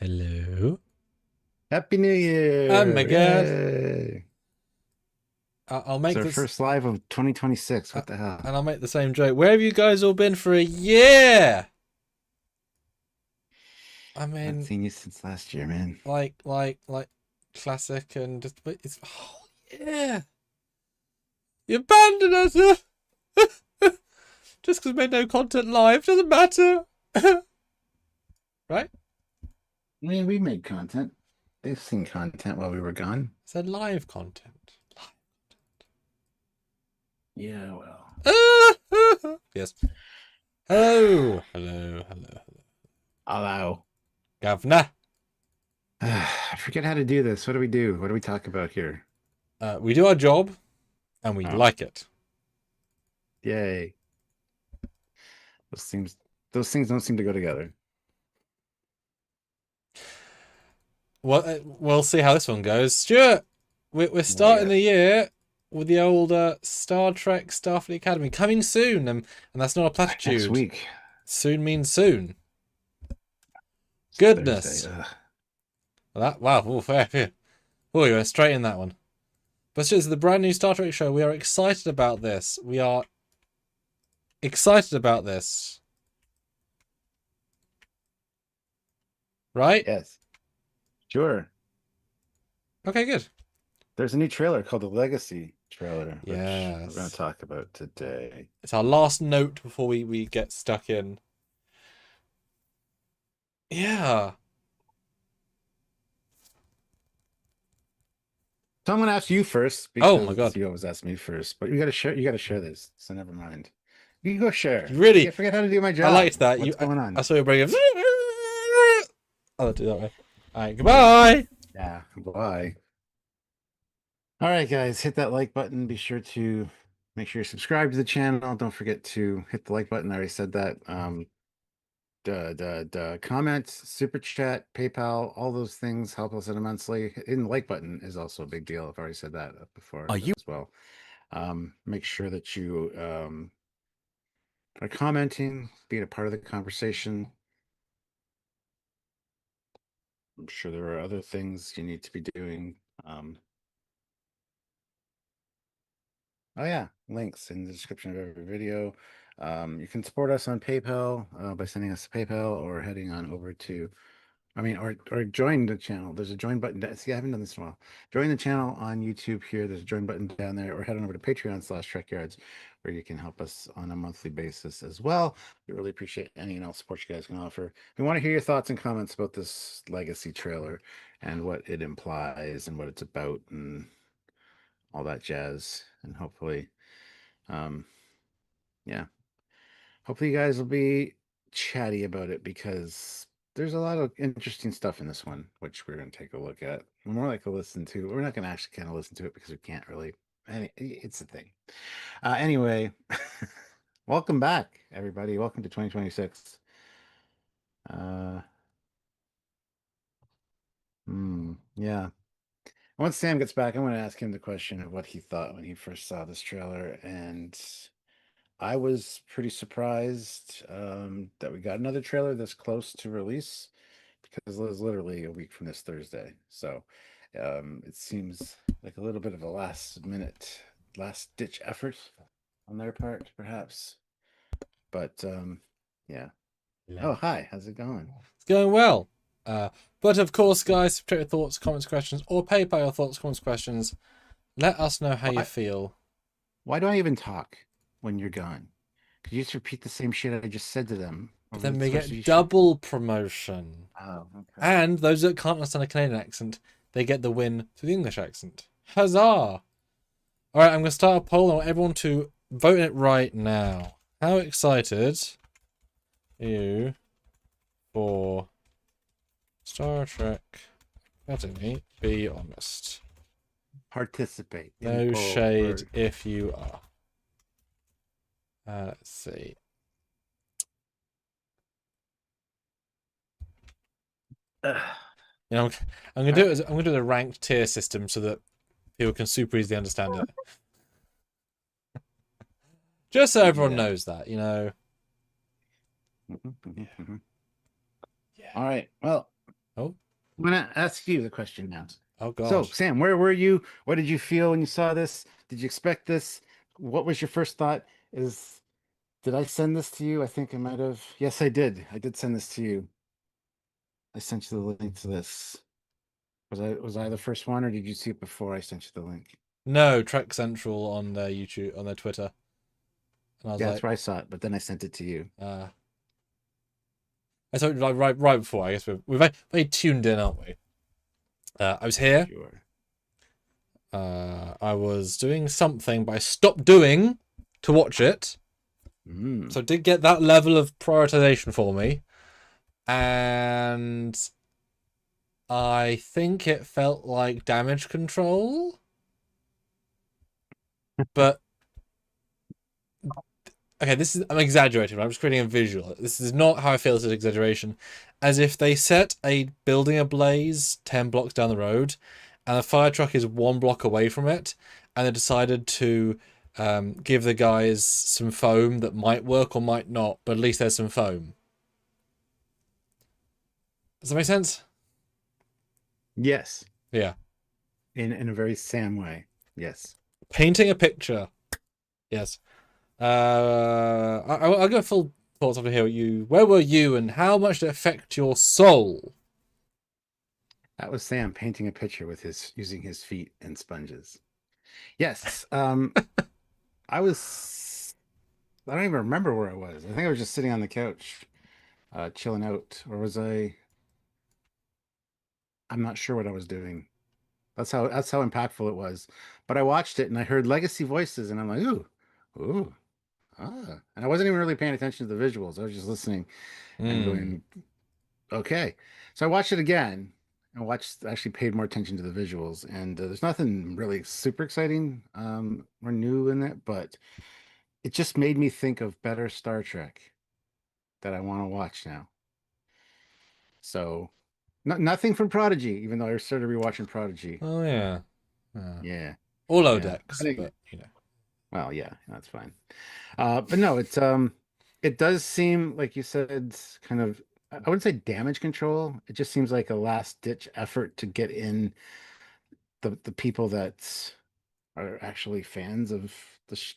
Hello. Happy New Oh my Year! God. Yay! I'll It's make our this, first live of 2026. uh, What the hell? and I'll make the same joke. Where have you guys all been for a year? I I haven't mean, seen you since last year, man. like, classic and just, but it's, oh yeah. You abandoned us, just because we made no content live doesn't matter, right? I mean, we made content. They've seen content while we were gone. It's a live content. Yeah, well. Yes. Hello, hello, hello, Hello. governor. I forget how to do this. What do we do? What do we talk about here? We do our job, and we Oh, like it. yay. Those things, those things don't seem to go together. Well, we'll see how this one goes. Stuart, we're Well, starting yes. the year with the old Star Trek Starfleet Academy coming soon, and that's not a Next platitude. week. Soon means soon. It's Thursday. Goodness. Ugh. Well, that wow. Oh, fair. Oh, you went straight in that one. But Stuart, it's the brand new Star Trek show. We are excited about this. We are excited about this. Right? Yes. Sure. Okay, good. There's a new trailer called the Legacy trailer, which we're going to Yes. talk about today. It's our last note before we get stuck in. Yeah. So I'm gonna ask you first Oh my because God. you always ask me first. But you gotta share. You gotta share this. So never mind. You go share. You See, I really, forget how to do my I job. liked that. What's going I on? saw you bring it. I'll do that way. All right, goodbye. Yeah. Bye. All right, guys. Hit that like button. Be sure to make sure you're subscribed to the channel. Don't forget to hit the like button. I already said that. Comments, super chat, PayPal, all those things help us out immensely. Hitting the like button is also a big deal. I've already said that before Are you? as well. Make sure that you are commenting, being a part of the conversation. I'm sure there are other things you need to be doing. Oh yeah, links in the description of every video. You can support us on PayPal by sending us a PayPal or heading on over to, or join the channel. There's a join button. See, I haven't done this in a while. Join the channel on YouTube here. There's a join button down there, or head on over to Patreon/Trekyards, where you can help us on a monthly basis as well. We really appreciate any and all support you guys can offer. We want to hear your thoughts and comments about this Legacy trailer and what it implies and what it's about and all that jazz. And hopefully, um, yeah, hopefully you guys will be chatty about it because there's a lot of interesting stuff in this one, which we're going to take a look at. More like a listen to. We're not going to actually kind of listen to it because we can't really. It's a thing. Anyway, welcome back, everybody. Welcome to 2026. Uh, yeah. Once Sam gets back, I'm going to ask him the question of what he thought when he first saw this trailer, and I was pretty surprised that we got another trailer this close to release because it was literally a week from this Thursday. So it seems like a little bit of a last minute, last ditch effort on their part, perhaps. But yeah. Oh, hi. How's it going? It's going well. But of course, guys, subtract your thoughts, comments, questions, or PayPal your thoughts, comments, questions. Let us know how you Why, feel. why do I even talk when you're gone? Could you just repeat the same shit I just said to them But over then the we course of get each show? double promotion. Oh, okay. And those that can't understand a Canadian accent, they get the win through the English accent. Huzzah! All right, I'm going to start a poll. I want everyone to vote in it right now. How excited are you for Star Trek Academy? Be honest. Participate in the No poll. shade if you are. Let's see. You know, I'm gonna do it. I'm gonna do the ranked tier system so that people can super easily understand it. Just so everyone Yeah. knows that, you know. Mhm, mhm, Yeah. mhm. All right. Well, Oh, I'm gonna ask you the question now. Oh So, God. Sam, where were you? What did you feel when you saw this? Did you expect this? What was your first thought? Is Did I send this to you? I think I might have. Yes, I did. I did send this to you. I sent you the link to this. Was I the first one, or did you see it before I sent you the link? No, Trek Central on their YouTube, on their Twitter. And I was Yeah, like, that's where I saw it, but then I sent it to you. I saw it like right before. I guess we're very tuned in, aren't we? I was here. Sure. I was doing something, but I stopped doing to watch it. Mm. So it did get that level of prioritization for me. And I think it felt like damage control. But okay, I'm exaggerating. I'm just creating a visual. This is not how I feel. It's an exaggeration. As if they set a building ablaze 10 blocks down the road, and the fire truck is 1 block away from it, and they decided to give the guys some foam that might work or might not, but at least there's some foam. Does that make sense? Yes, Yeah. in a very Sam way. Yes. Painting a picture. Yes. I'll go full thoughts over here. Where were you, and how much did it affect your soul? That was Sam painting a picture with his using his feet and sponges. Yes. I don't even remember where I was. I think I was just sitting on the couch, chilling out. Or was I? I'm not sure what I was doing. That's how impactful it was. But I watched it and I heard legacy voices and I'm like, ooh, ah. And I wasn't even really paying attention to the visuals. I was just listening and Hmm. going, okay. So I watched it again and actually paid more attention to the visuals. And there's nothing really super exciting or new in it, but it just made me think of better Star Trek that I want to watch now. So nothing from Prodigy, even though I started rewatching Prodigy. Oh yeah. Yeah, All yeah. Odex, but you know. Well, yeah, that's fine. But no, it does seem like you said, kind of. I wouldn't say damage control. It just seems like a last ditch effort to get in the people that are actually fans of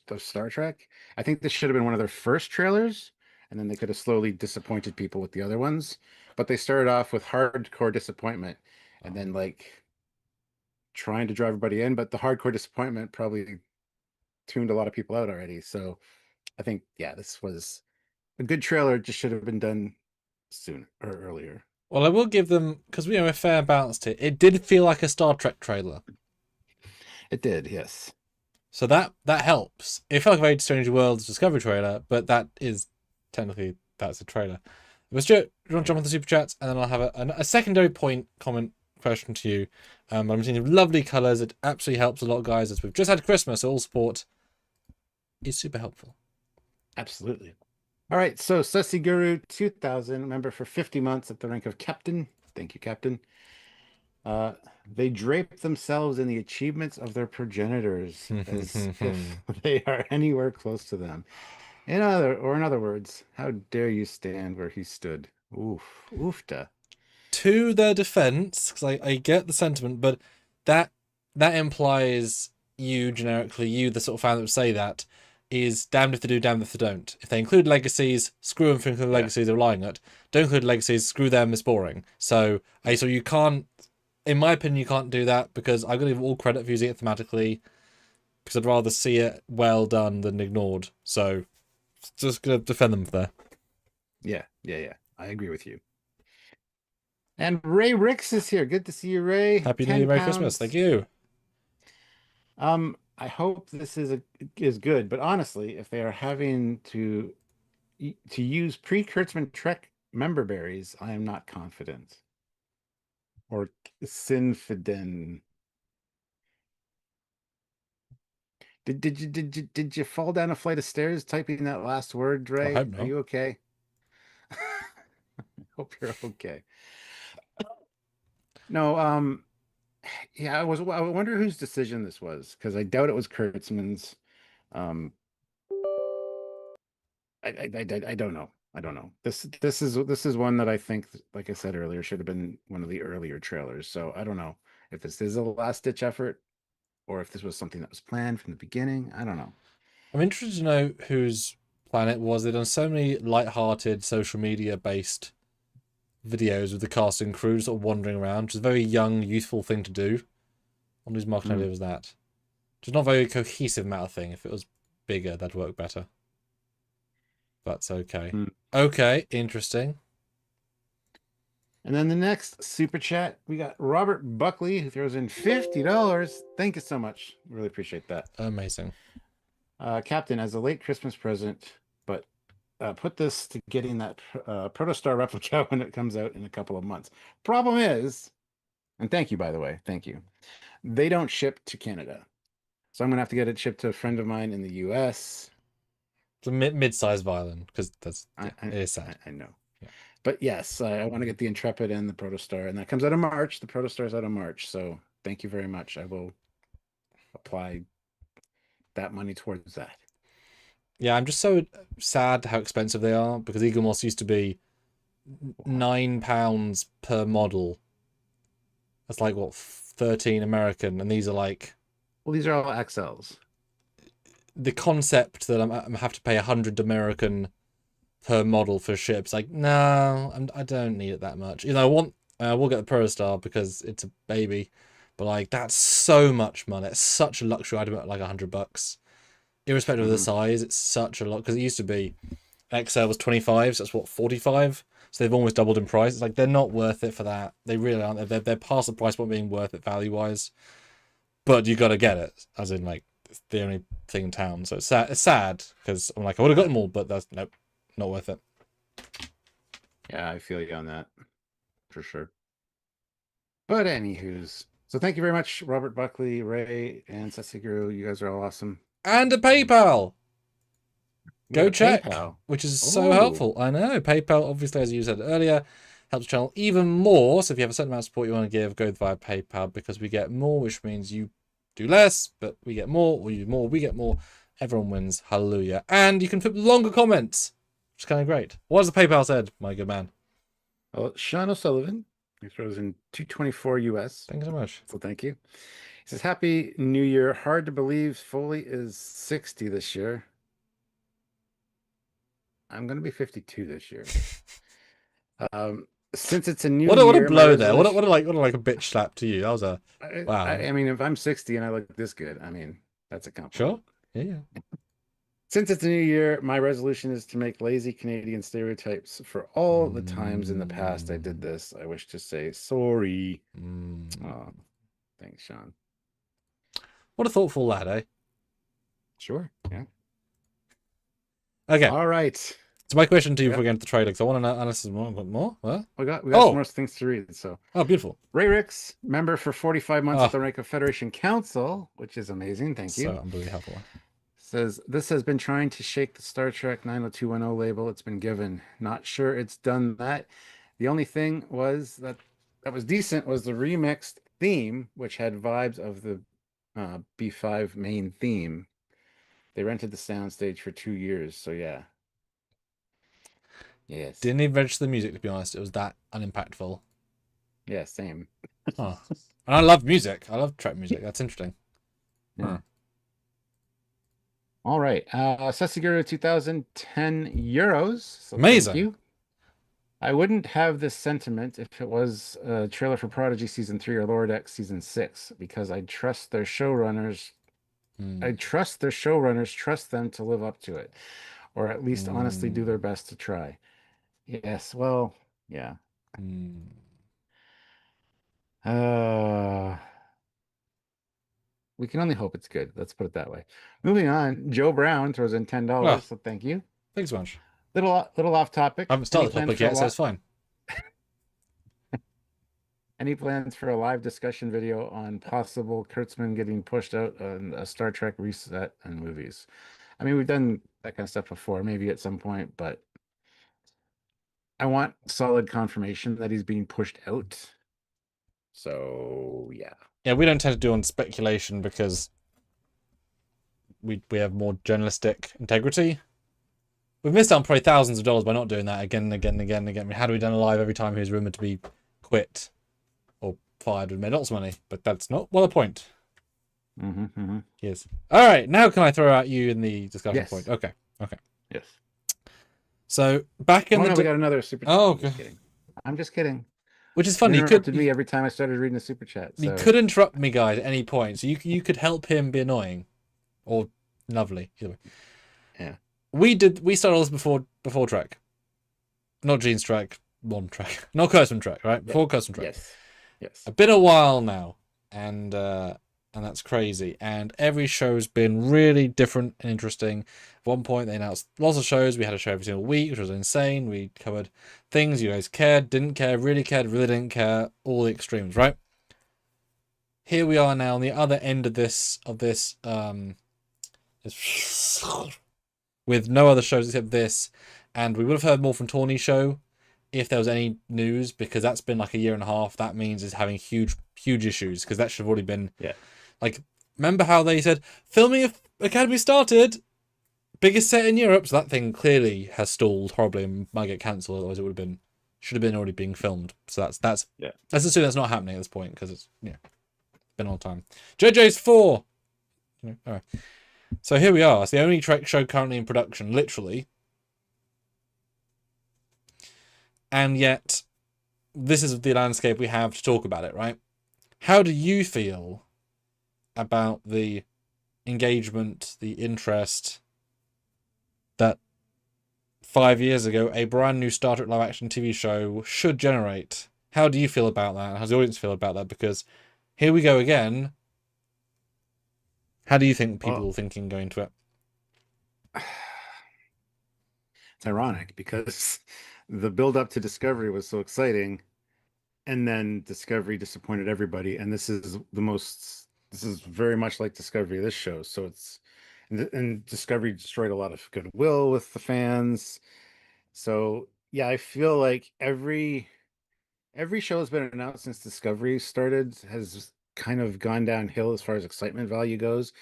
of Star Trek. I think this should have been one of their first trailers, and then they could have slowly disappointed people with the other ones. But they started off with hardcore disappointment, and then like trying to draw everybody in. But the hardcore disappointment probably tuned a lot of people out already. So I think, yeah, this was a good trailer. It just should have been done sooner or earlier. Well, I will give them, because we have a fair balance to it. It did feel like a Star Trek trailer, It did, yes. so that helps. It felt like a very Strange Worlds Discovery trailer, but that is technically that's a trailer. But Stuart, do you want to jump on the super chats, and then I'll have a secondary point comment question to you. I'm seeing lovely colours. It absolutely helps a lot, guys. As we've just had Christmas, so all support is super helpful. Absolutely. All right, so Sussy Guru 2000, member for 50 months at the rank of captain. Thank you, Captain. Uh, they drape themselves in the achievements of their progenitors as if they are anywhere close to them. In other words, how dare you stand where he stood? Oof, oofta. To their defense, because I get the sentiment, but that that implies you generically, you the sort of fan that would say that, is damned if they do, damned if they don't. If they include legacies, screw them for including Yeah, legacies, they're relying on it. Don't include legacies, screw them, it's boring. So so you can't, in my opinion, you can't do that, because I'm gonna give all credit for using it thematically, because I'd rather see it well done than ignored. So just gonna defend them there. yeah. I agree with you. And Ray Ricks is here. Good to see you, Ray. Happy New Year, 10 Merry Christmas. Thank pounds. you. I hope this is good, but honestly, if they are having to use pre-Kurtzman Trek member berries, I am not confident. Or Sinfiden. Did you fall down a flight of stairs typing that last word, I Ray? hope Are not. you okay? Hope you're okay. No, yeah, I wonder whose decision this was, because I doubt it was Kurtzman's. Um, I don't know. I don't know. This is one that I think, like I said earlier, should have been one of the earlier trailers. So I don't know if this is a last ditch effort or if this was something that was planned from the beginning. I don't know. I'm interested to know whose plan it was. They've done so many light-hearted social media based videos with the cast and crew sort of wandering around, which is a very young, youthful thing to do. On whose marketing idea was that? Just not a very cohesive matter thing. If it was bigger, that'd work better. That's okay. Mm. Okay, interesting. And then the next super chat, we got Robert Buckley, who throws in $50. Thank you so much. Really appreciate that. Amazing. Captain, as a late Christmas present, but put this to getting that Protostar replica when it comes out in a couple of months. Problem is, and thank you, by the way, thank you. They don't ship to Canada. So I'm going to have to get it shipped to a friend of mine in the US. It's a mid-sized violin, because it is sad. I know. Yeah. But yes, I want to get the Intrepid and the Protostar, and that comes out in March. The Protostar's out in March. So thank you very much. I will apply that money towards that. Yeah, I'm just so sad how expensive they are, because Eagle Moss used to be £9 per model. That's like, what, 13 American, and these are like... Well, these are all XLs. The concept that I'm have to pay 100 American per model for ships, like, no, I don't need it that much. You know, I will get the Protostar because it's a baby, but like, that's so much money. It's such a luxury item at like $100. Irrespective of the size, it's such a lot, because it used to be XL was 25, so that's what, 45. So they've almost doubled in price. It's like, they're not worth it for that. They really aren't. They're past the price point being worth it value wise. But you got to get it, as in like it's the only thing in town. So it's sad because I'm like, I would have got them all, but that's nope, not worth it. Yeah, I feel you on that for sure. But anywho's, so thank you very much, Robert Buckley, Ray, and Setsiguru. You guys are all awesome. And a PayPal. Go check, PayPal, which is so helpful. I know. PayPal, obviously, as you said earlier, helps the channel even more. So if you have a certain amount of support you want to give, go via PayPal, because we get more, which means you do less, but we get more. We do more, we get more. Everyone wins. Hallelujah. And you can put longer comments, which is kind of great. What has the PayPal said, my good man? Well, Sean O'Sullivan, he throws in 224 US. Thank you so much. So thank you. He says, Happy New Year. Hard to believe Foley is 60 this year. I'm going to be 52 this year. Since it's a new year, what a blow there. What a like a bitch slap to you. That was a wow. I mean, if I'm 60 and I look this good, I mean, that's a compliment. Sure. Yeah. Since it's a new year, my resolution is to make lazy Canadian stereotypes. For all the times in the past I did this, I wish to say sorry. Oh, thanks, Sean. What a thoughtful lad, eh? Sure. Yeah. Okay. All right. So my question to you before we get into the trailer, because I want to know analysis more. What? We got some more things to read. So beautiful. Ray Ricks, member for 45 months at the rank of Federation Council, which is amazing. Thank you. So unbelievably helpful. Says this has been trying to shake the Star Trek 90210 label it's been given. Not sure it's done that. The only thing was that was decent was the remixed theme, which had vibes of the B5 main theme. They rented the soundstage for 2 years, so yeah. Yes. Didn't even register the music, to be honest. It was that unimpactful. Yeah, same. And I love music. I love Trek music. That's interesting. Yeah. All right. Sessiguro 2010 euros. So amazing. Thank you. I wouldn't have this sentiment if it was a trailer for Prodigy Season 3 or Lower Decks Season 6, because I trust their showrunners. Trust them to live up to it, or at least honestly do their best to try. Yes, well, yeah. We can only hope it's good. Let's put it that way. Moving on, Joe Brown throws in $10, so thank you. Thanks so much. Little off topic. I haven't started the topic yet, so it's fine. Any plans for a live discussion video on possible Kurtzman getting pushed out on a Star Trek reset and movies? I mean, we've done that kind of stuff before, maybe at some point, but I want solid confirmation that he's being pushed out. So, yeah. Yeah, we don't tend to do on speculation because we have more journalistic integrity. we've missed out on probably thousands of dollars by not doing that again and again and again and again. I mean, had we done a live every time he was rumored to be quit or fired, we'd made lots of money. But that's not the point. Yes. All right. Now can I throw out you in the discussion point? Okay. Okay. Yes. So back in we got another super chat. Oh, okay. I'm just kidding. Which is funny. You interrupted me every time I started reading the super chat. So. You could interrupt me, guys, at any point. So you could help him be annoying, or lovely. Either way. Yeah. We started all this before Trek, not Gene's Trek, one Trek, not Kurtzman Trek, right? Before Kurtzman Trek. Yes. A been a while now, and that's crazy. And every show's been really different and interesting. At one point, they announced lots of shows. We had a show every single week, which was insane. We covered things you guys cared, didn't care, really cared, really didn't care, all the extremes, right? Here we are now on the other end of this with no other shows except this, and we would have heard more from Tawny's show if there was any news, because that's been like a year and a half. That means it's having huge issues, because that should have already been like, remember how they said filming of Academy started, biggest set in Europe, so that thing clearly has stalled horribly and might get cancelled, otherwise it should have been already being filmed. So let's assume that's not happening at this point, because it's been a long time. JJ's 4. All right. So here we are. It's the only Trek show currently in production, literally. And yet, this is the landscape we have to talk about it, right? How do you feel about the engagement, the interest that 5 years ago a brand new Star Trek live action TV show should generate? How do you feel about that? How does the audience feel about that? Because here we go again. How do you think people thinking going to it? It's ironic because the build up to Discovery was so exciting, and then Discovery disappointed everybody. And this is very much like Discovery, this show. So and Discovery destroyed a lot of goodwill with the fans. So yeah, I feel like every show has been announced since Discovery started has kind of gone downhill as far as excitement value goes.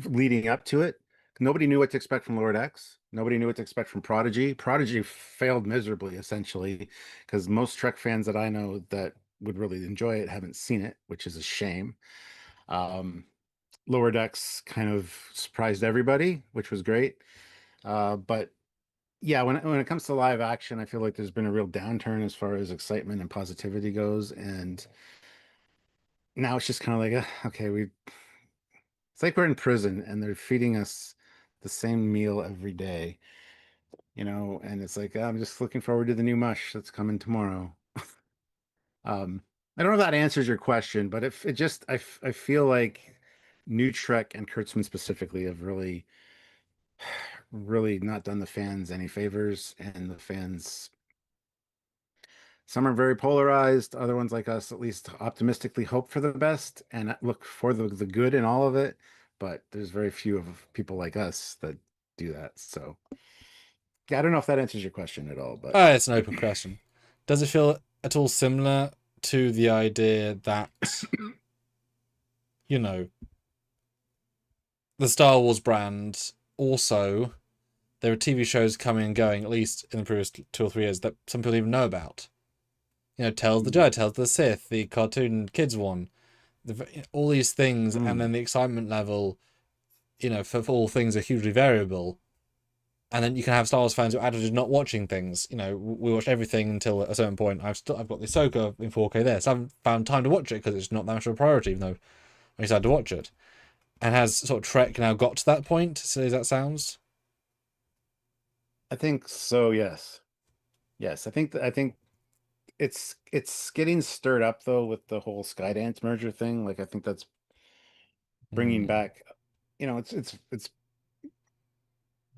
Leading up to it, nobody knew what to expect from Lord X. Nobody knew what to expect from Prodigy. Prodigy failed miserably, essentially, because most Trek fans that I know that would really enjoy it haven't seen it, which is a shame. Lower Decks kind of surprised everybody, which was great. But yeah, when it comes to live action, I feel like there's been a real downturn as far as excitement and positivity goes. And now it's just kind of like, okay, it's like we're in prison and they're feeding us the same meal every day, and it's like, I'm just looking forward to the new mush that's coming tomorrow. I don't know if that answers your question, but if it just, I feel like New Trek and Kurtzman specifically have really, really not done the fans any favors, and the fans, some are very polarized. Other ones like us, at least optimistically hope for the best and look for the good in all of it. But there's very few of people like us that do that. So yeah, I don't know if that answers your question at all, but it's an open question. Does it feel at all similar to the idea that, the Star Wars brand also, there are TV shows coming and going, at least in the previous 2 or 3 years, that some people even know about? Tales of the Jedi, Tales of the Sith, the cartoon kids one, all these things, and then the excitement level, for all things are hugely variable. And then you can have Star Wars fans who are addicted not watching things. We watch everything until at a certain point. I've got the Ahsoka in 4K there, so I haven't found time to watch it because it's not that much of a priority, even though I decided to watch it. And has sort of Trek now got to that point? So as that sounds, I think so. Yes. I think it's getting stirred up though with the whole Skydance merger thing. Like I think that's bringing back, it's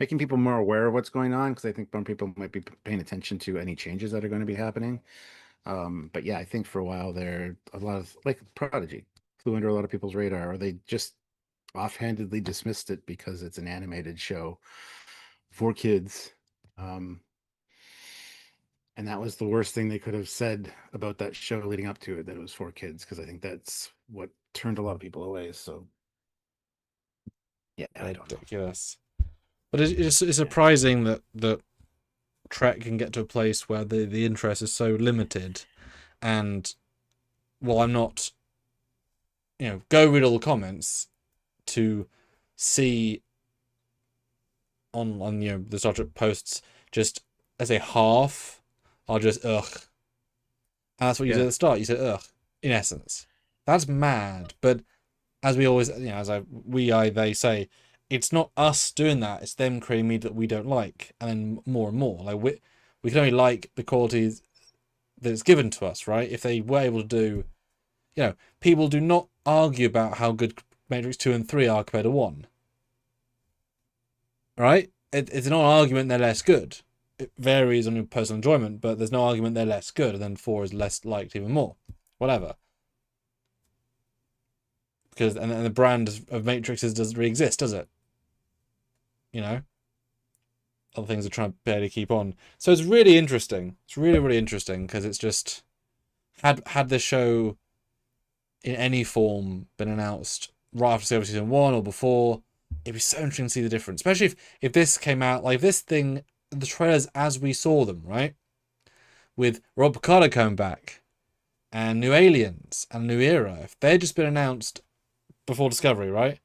making people more aware of what's going on, because I think more people might be paying attention to any changes that are going to be happening. But yeah, I think for a while there, a lot of, like, Prodigy flew under a lot of people's radar, or they just offhandedly dismissed it because it's an animated show for kids. And that was the worst thing they could have said about that show leading up to it, that it was for kids, because I think that's what turned a lot of people away. So yeah, I don't know. Ridiculous. But it's surprising that Trek can get to a place where the interest is so limited, and while I'm not, go read all the comments to see on the Star Trek posts, just as a half are just ugh. And that's what you did at the start. You said ugh, in essence. That's mad. But as we always, they say, it's not us doing that. It's them creating media that we don't like, and then more and more. Like we can only like the qualities that's given to us, right? If they were able to do, people do not argue about how good Matrix 2 and 3 are compared to 1. Right? It's not an argument they're less good. It varies on your personal enjoyment, but there's no argument they're less good, and then 4 is less liked even more. Whatever. Because and the brand of Matrixes doesn't really exist, does it? Other things are trying to barely keep on. So it's really interesting. It's really, really interesting, because it's just had this show in any form been announced right after Discovery Season 1 or before, it'd be so interesting to see the difference. Especially if this came out, like this thing, the trailers as we saw them, right? With Rob Picardo coming back, and new aliens, and a new era. If they'd just been announced before Discovery, right?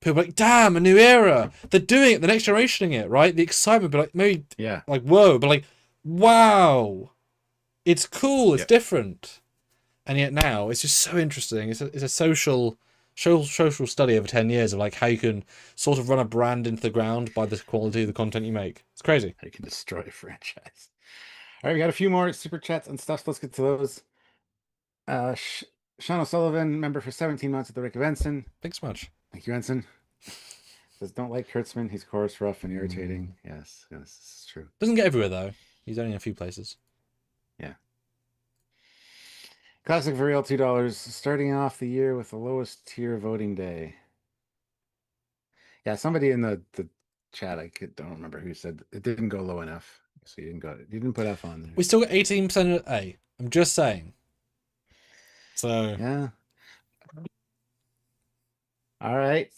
People are like, damn, a new era. They're doing it, the next generationing it, right? The excitement, but like maybe like whoa, but like wow. It's cool, it's different. And yet now it's just so interesting. It's a social study over 10 years of like how you can sort of run a brand into the ground by the quality of the content you make. It's crazy. How you can destroy a franchise. All right, we got a few more super chats and stuff. So let's get to those. Sean O'Sullivan, member for 17 months at the Rick of Ensign. Thanks so much. Thank you, Ensign. Says, don't like Kurtzman. He's coarse, rough, and irritating. Yes, this is true. Doesn't get everywhere, though. He's only in a few places. Yeah. Classic for real, $2. Starting off the year with the lowest tier voting day. Yeah, somebody in the chat, don't remember who said it didn't go low enough. So you didn't put F on there. We still got 18% at A. I'm just saying. So yeah. All right.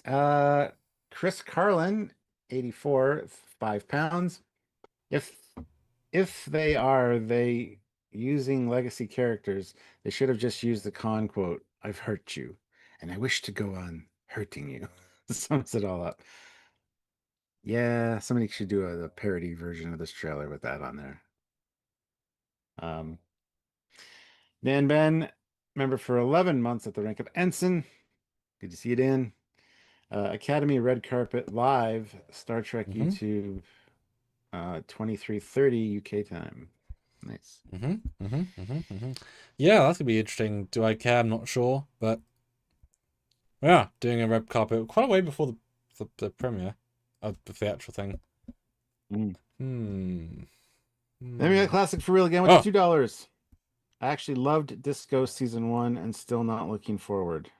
Chris Carlin, 84, £5. If they using legacy characters, they should have just used the con quote, "I've hurt you, and I wish to go on hurting you." Sums it all up. Yeah, somebody should do a parody version of this trailer with that on there. Dan Ben, member for 11 months at the rank of Ensign. Good to see you, Dan. Academy Red Carpet Live, Star Trek YouTube, 23:30 UK time. Nice. Yeah, that's gonna be interesting. Do I care? I'm not sure, but yeah, doing a red carpet quite a way before the premiere of the theatrical thing. Then we got Classic for Real again with $2. I actually loved Disco Season 1 and still not looking forward.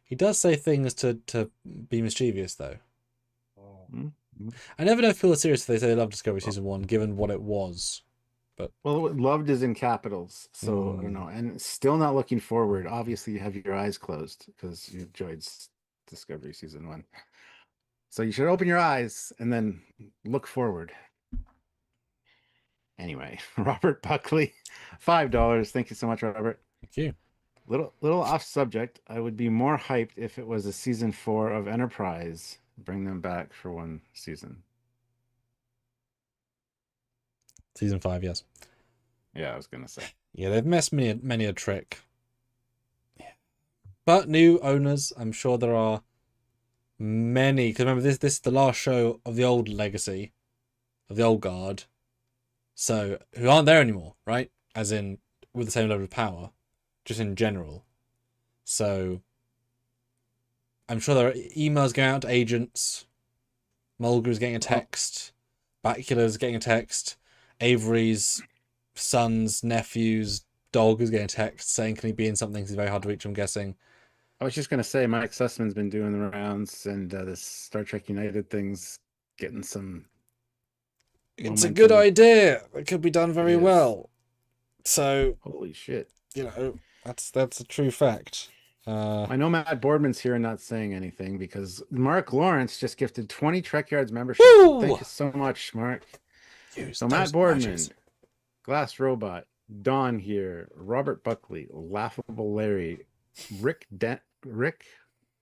He does say things to be mischievous, though. I never know if people are serious if they say they love Discovery Season 1, given what it was. But loved is in capitals, so I don't know. And still not looking forward. Obviously, you have your eyes closed because you enjoyed Discovery Season 1. So you should open your eyes and then look forward. Anyway, Robert Buckley, $5. Thank you so much, Robert. Thank you. Little off subject. I would be more hyped if it was a season 4 of Enterprise. Bring them back for one season. Season 5, yes. Yeah, I was gonna say. Yeah, they've messed many a trick. Yeah. But new owners, I'm sure there are many. Because remember, this is the last show of the old legacy, of the old guard. So who aren't there anymore, right? As in with the same level of power, just in general. So I'm sure there are emails going out to agents. Mulgrews getting a text. Bakula's getting a text. Avery's sons, nephews, dog is getting a text saying, can he be in something? It's very hard to reach, I'm guessing. I was just going to say, Mike Sussman's been doing the rounds, and this Star Trek United thing's getting some momentum. It's a good idea. It could be done very well. So, holy shit. That's a true fact. I know Matt Boardman's here and not saying anything because Mark Lawrence just gifted 20 Trekyards memberships. So Woo! thank you so much, Mark. Use So Matt those emojis. Boardman, Glass Robot, Don here, Robert Buckley, Laughable Larry, Rick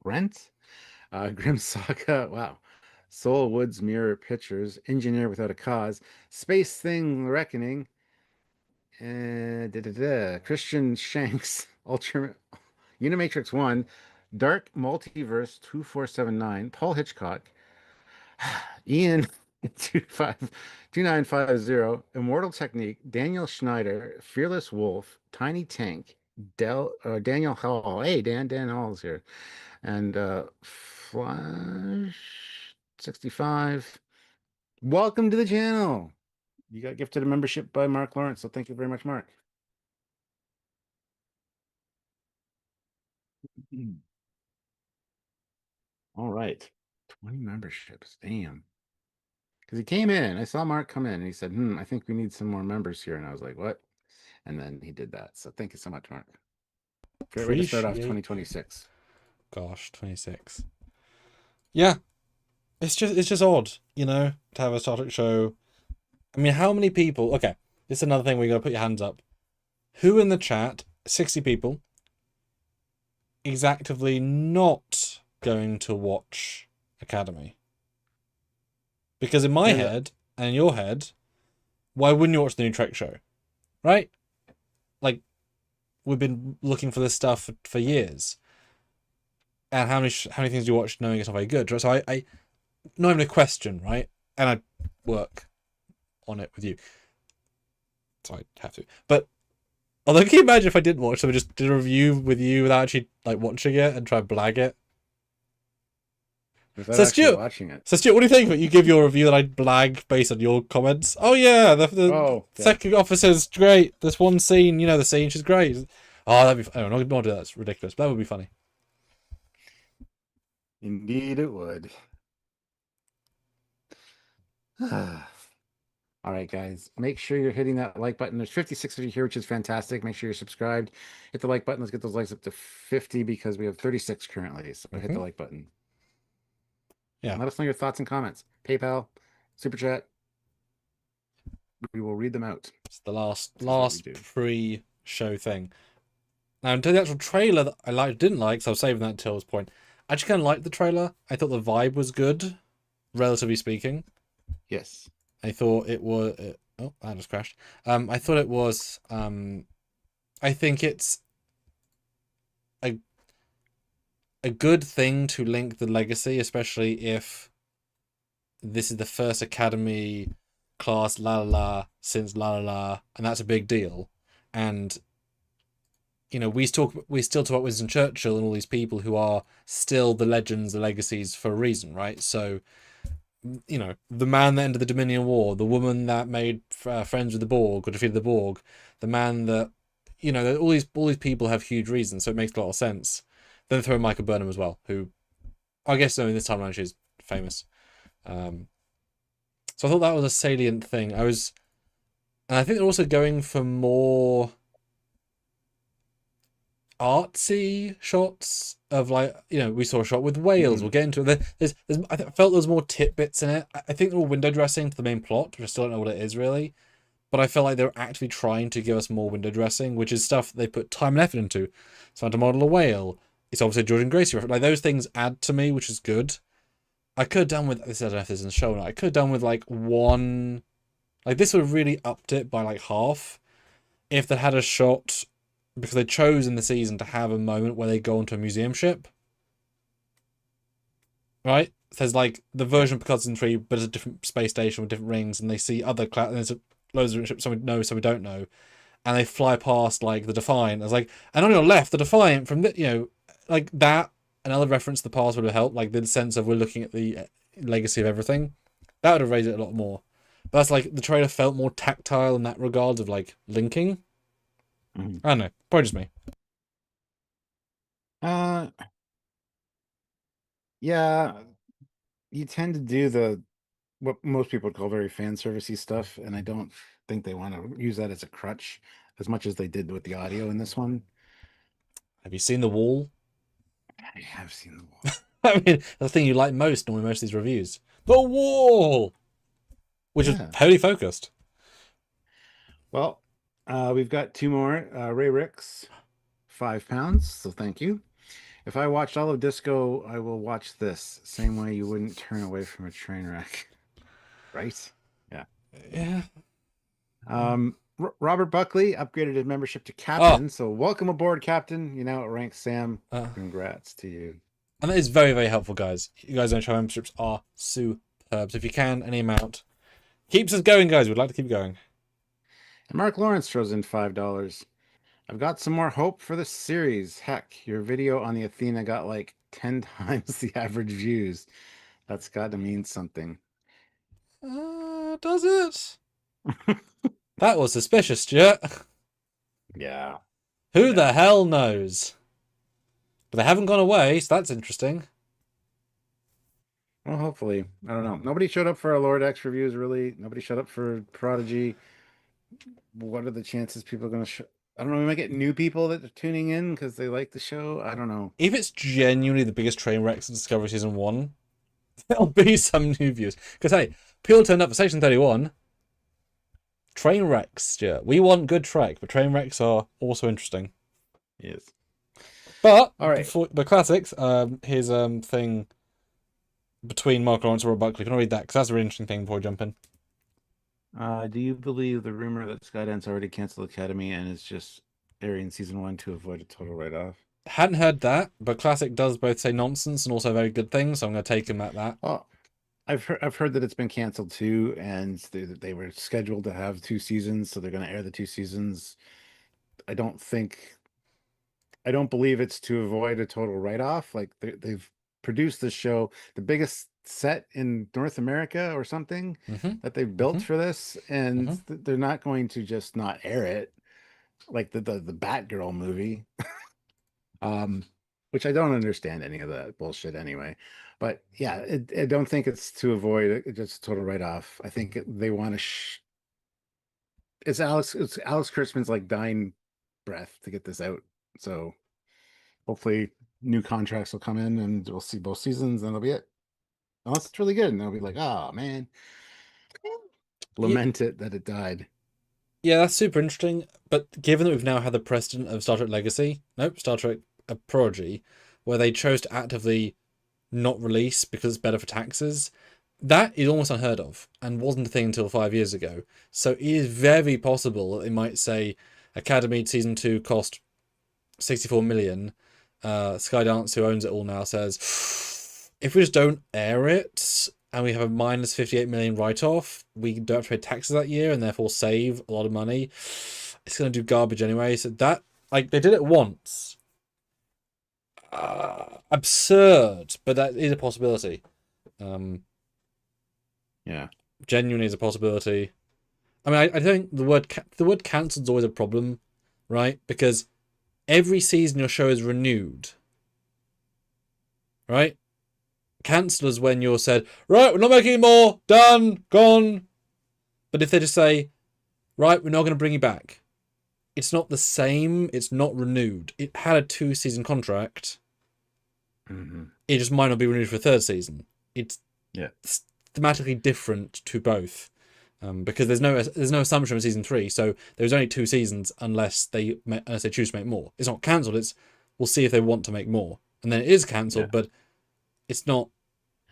Rent, Grim Saga, wow. Soul Woods Mirror Pictures, Engineer Without a Cause, Space Thing Reckoning, and Christian Shanks, Ultra Unimatrix 1, Dark Multiverse 2479, Paul Hitchcock, Ian 2950, Immortal Technique, Daniel Schneider, Fearless Wolf, Tiny Tank, Daniel Hall. Hey, Dan Hall's here. And Flash 65. Welcome to the channel. You got gifted a membership by Mark Lawrence, so thank you very much, Mark. All right. 20 memberships. Damn. Because he came in. I saw Mark come in and he said, I think we need some more members here. And I was like, what? And then he did that. So thank you so much, Mark. Great way to start off Appreciate. 2026. Gosh, 26. Yeah, it's just odd, you know, to have a Star Trek show. I mean, how many people? Okay, this is another thing where you gotta put your hands up. Who in the chat, 60 people, is actively not going to watch Academy? Because in my head and in your head, why wouldn't you watch the new Trek show? Right? Like, we've been looking for this stuff for years. And how many things do you watch knowing it's not very good? So I not even a question, right? And I work on it with you. So I have to. But although, can you imagine if I didn't watch them, I just did a review with you without actually like watching it and try and blag it? Without So actually Stuart, watching it. so Stuart, what do you think of it? You give your review that I blag based on your comments. Oh yeah, the Yeah. second officer's great. This one scene, you know, the scene, she's great. Oh, that'd be. I don't know, not do that. That's ridiculous. But that would be funny. Indeed, it would. All right, guys, make sure you're hitting that like button. There's 56 of you here, which is fantastic. Make sure you're subscribed. Hit the like button. Let's get those likes up to 50 because we have 36 currently. So hit the like button. Yeah. And let us know your thoughts and comments. PayPal, Super Chat. We will read them out. It's the last pre-show thing. Now, into the actual trailer that I liked, didn't like, so I was saving that until this point. I actually kind of liked the trailer. I thought the vibe was good, relatively speaking. Yes. I thought it was. Oh, that just crashed. I thought it was. I think it's a good thing to link the legacy, especially if this is the first Academy class la la la since la la la, and that's a big deal. And you know, we still talk about Winston Churchill and all these people who are still the legends, the legacies for a reason, right? So, you know, the man that ended the Dominion War, the woman that made friends with the Borg or defeated the Borg, the man that, you know, all these people have huge reasons, so it makes a lot of sense. Then throw in Michael Burnham as well, who I guess this time around she's famous. So I thought that was a salient thing. And I think they're also going for more artsy shots of, like, you know, we saw a shot with whales. We'll get into it. I felt there was more tidbits in it. I think they're all window dressing to the main plot, which I still don't know what it is really. But I felt like they were actively trying to give us more window dressing, which is stuff they put time and effort into. So I had to model a whale. It's obviously a Georgian Gracie reference. Like, those things add to me, which is good. I could have done with this. I don't know if this is in the show or not. I could have done with like one. Like, this would have really upped it by like half if they had a shot, because they chose in the season to have a moment where they go onto a museum ship. Right? There's like the version of Picard's in 3, but it's a different space station with different rings, and they see other and there's loads of ships, some we know, some we don't know. And they fly past like the Defiant. I was like, and on your left, the Defiant from the, you know, like that. Another reference to the past would have helped, like the sense of we're looking at the legacy of everything. That would have raised it a lot more. But that's like the trailer felt more tactile in that regard of like linking. I don't know. Probably just me. Yeah, you tend to do what most people would call very fan servicey stuff, and I don't think they want to use that as a crutch as much as they did with the audio in this one. Have you seen The Wall? I have seen the wall. I mean, the thing you like most normally most of these reviews. The wall! Which is Yeah. heavily focused. Well, we've got two more. Ray Ricks, £5. So thank you. If I watched all of Disco, I will watch this. Same way you wouldn't turn away from a train wreck. Right? Yeah. Yeah. Robert Buckley upgraded his membership to Oh, captain. So welcome aboard, captain. You now outrank Sam. uh, Congrats to you. and that is very, very helpful, guys. You guys know our memberships are superb. So if you can, any amount. Keeps us going, guys. We'd like to keep going. And Mark Lawrence throws in $5. I've got some more hope for the series. Heck, your video on the Athena got like 10 times the average views. That's got to mean something. Does it? That was suspicious, Stuart. Yeah. Who Yeah. the hell knows? But they haven't gone away, so that's interesting. Well, hopefully. I don't know. Nobody showed up for our Lord X reviews, really. Nobody showed up for Prodigy. What are the chances people are going to show? I don't know. We might get new people that are tuning in because they like the show. I don't know. If it's genuinely the biggest train wrecks of Discovery Season 1, there'll be some new views. Because, hey, people turned up for Section 31. Train wrecks, Stuart. We want good Trek, but train wrecks are also interesting. Yes. But, All right. the classics, his thing between Mark Lawrence and Rob Buckley. Can I read that? Because that's a really interesting thing before we jump in. Do you believe the rumor that Skydance already canceled Academy and is just airing season 1 to avoid a total write-off? Hadn't heard that, but Classic does both say nonsense and also very good things, so I'm going to take him at that. Oh, I've heard that it's been canceled too, and they were scheduled to have 2 seasons, so they're going to air the 2 seasons. I don't believe it's to avoid a total write-off. Like they've produced this show, the biggest set in North America or something that they've built for this, and they're not going to just not air it like the Batgirl movie. Which I don't understand any of that bullshit anyway. But yeah, I don't think it's to avoid it, just total write-off. I think they want to it's Alex Kurtzman's like dying breath to get this out. So hopefully new contracts will come in and we'll see both seasons and that'll be it. Unless it's really good and they'll be like, oh man. Lament it that it died. Yeah, that's super interesting. But given that we've now had the precedent of Star Trek Legacy, Star Trek Prodigy, where they chose to actively not release because it's better for taxes, that is almost unheard of and wasn't a thing until 5 years ago. So it is very possible that they might say Academy Season 2 cost 64 million. Skydance, who owns it all now, says, if we just don't air it and we have a minus 58 million write-off, we don't have to pay taxes that year and therefore save a lot of money. It's going to do garbage anyway. So that, like, they did it once. Absurd, but that is a possibility. Yeah. Genuinely is a possibility. I mean, I think the word cancelled is always a problem, right? Because every season your show is renewed, right? Cancelled is when you're said, right, we're not making any more, done, gone. But if they just say, right, we're not going to bring you back, it's not the same. It's not renewed. It had a 2-season contract. It just might not be renewed for a 3rd season. It's thematically different to both, because there's no assumption of season 3. So there's only 2 seasons unless they choose to make more. It's not cancelled. It's we'll see if they want to make more, and then it is cancelled. But it's not.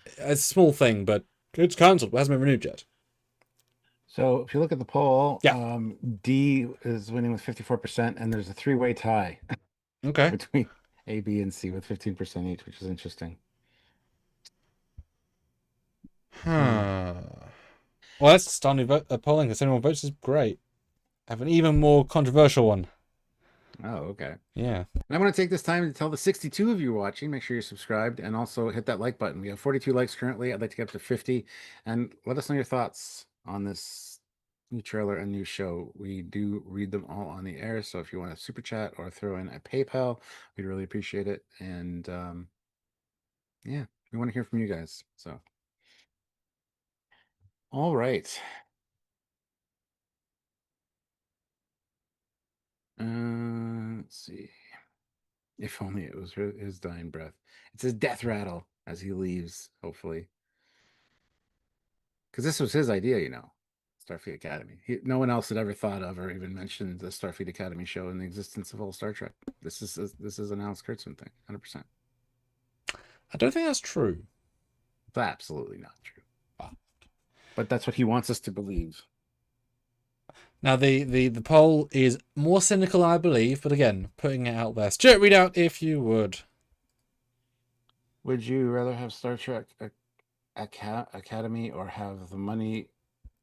It's a small thing, but it's cancelled. It hasn't been renewed yet. So if you look at the poll, Yeah. D is winning with 54%, and there's a 3-way tie Okay. between A, B, and C with 15% each, which is interesting. Well, that's stunning polling. Because anyone votes is great. I have an even more controversial one. Oh, okay. Yeah. And I want to take this time to tell the 62 of you watching, make sure you're subscribed and also hit that like button. We have 42 likes currently. I'd like to get up to 50. And let us know your thoughts on this new trailer and new show. We do read them all on the air. So if you want to super chat or throw in a PayPal, we'd really appreciate it. And yeah, we want to hear from you guys. So, all right. Let's see. If only it was his dying breath. It's his death rattle as he leaves, hopefully. Because this was his idea, Starfleet Academy. No one else had ever thought of or even mentioned the Starfleet Academy show in the existence of all Star Trek. This is an Alex Kurtzman thing, 100%. I don't think that's true. It's absolutely not true. Ah. But that's what he wants us to believe. Now, the poll is more cynical, I believe, but again, putting it out there. Stuart, read out if you would. Would you rather have Star Trek Academy or have the money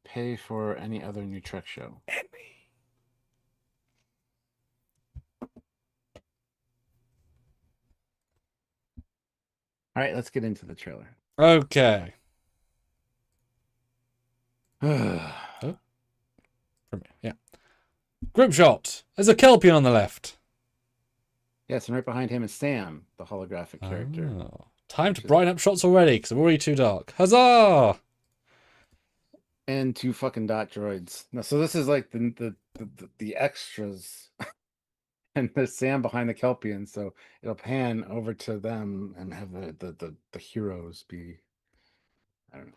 pay for any other new Trek show? All right, let's get into the trailer. Okay. Yeah. Yeah. Group shot. There's a Kelpian on the left. Yes, and right behind him is Sam, the holographic character. Oh. Time to brighten up shots already, because I'm already too dark. Huzzah! And 2 fucking dot droids. No, so this is like the extras. And there's Sam behind the Kelpian, so it'll pan over to them and have the heroes be, I don't know.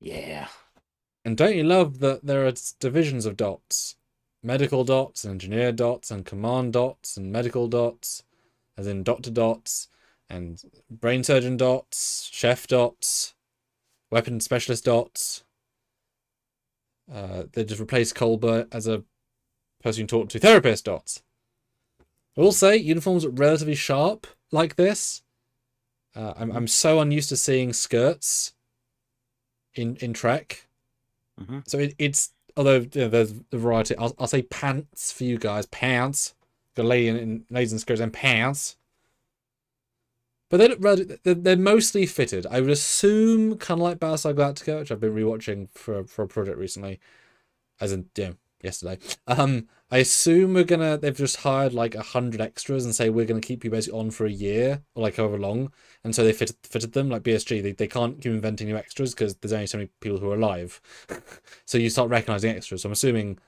Yeah. And don't you love that there are divisions of dots? Medical dots, and engineer dots, and command dots, and medical dots, as in doctor dots, and brain surgeon dots, chef dots, weapon specialist dots. They just replaced Colbert as a person you talk to. Therapist dots. I will say uniforms are relatively sharp like this. I'm so unused to seeing skirts in Trek. Mm-hmm. So it's although there's a variety. I'll say pants for you guys. Pants. Got a lady in ladies in skirts and pants. But they look they're mostly fitted. I would assume kind of like Battlestar Galactica, which I've been rewatching for a project recently, as in yesterday. I assume they've just hired like 100 extras and say we're gonna keep you basically on for a year or like however long, and so they fitted them like BSG. They can't keep inventing new extras because there's only so many people who are alive. So you start recognizing extras. So I'm assuming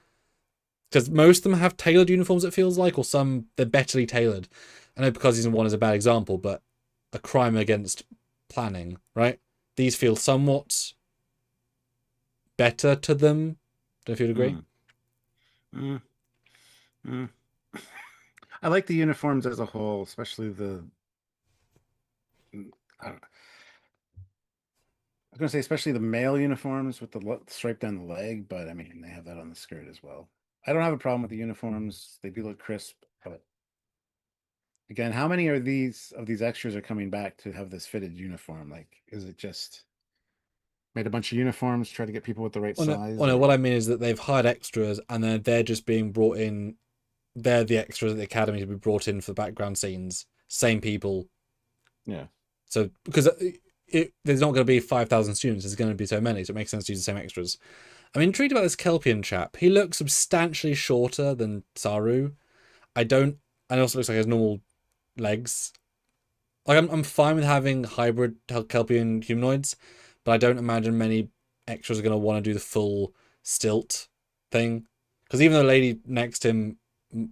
because most of them have tailored uniforms, it feels like, or some they're betterly tailored. I know because season 1 is a bad example, but a crime against planning, right? These feel somewhat better to them. Don't you agree? I like the uniforms as a whole, especially the. I was gonna say especially the male uniforms with the stripe down the leg, but I mean they have that on the skirt as well. I don't have a problem with the uniforms; they do look crisp. But again, how many of these extras are coming back to have this fitted uniform? Like, is it just made a bunch of uniforms, try to get people with the right size? No, what I mean is that they've hired extras and then they're just being brought in. They're the extras at the academy to be brought in for the background scenes. Same people. Yeah. So because there's not going to be 5,000 students, there's going to be so many, so it makes sense to use the same extras. I'm intrigued about this Kelpian chap. He looks substantially shorter than Saru. And also looks like he has normal legs. Like I'm fine with having hybrid Kelpian humanoids, but I don't imagine many extras are going to want to do the full stilt thing. Because even though the lady next to him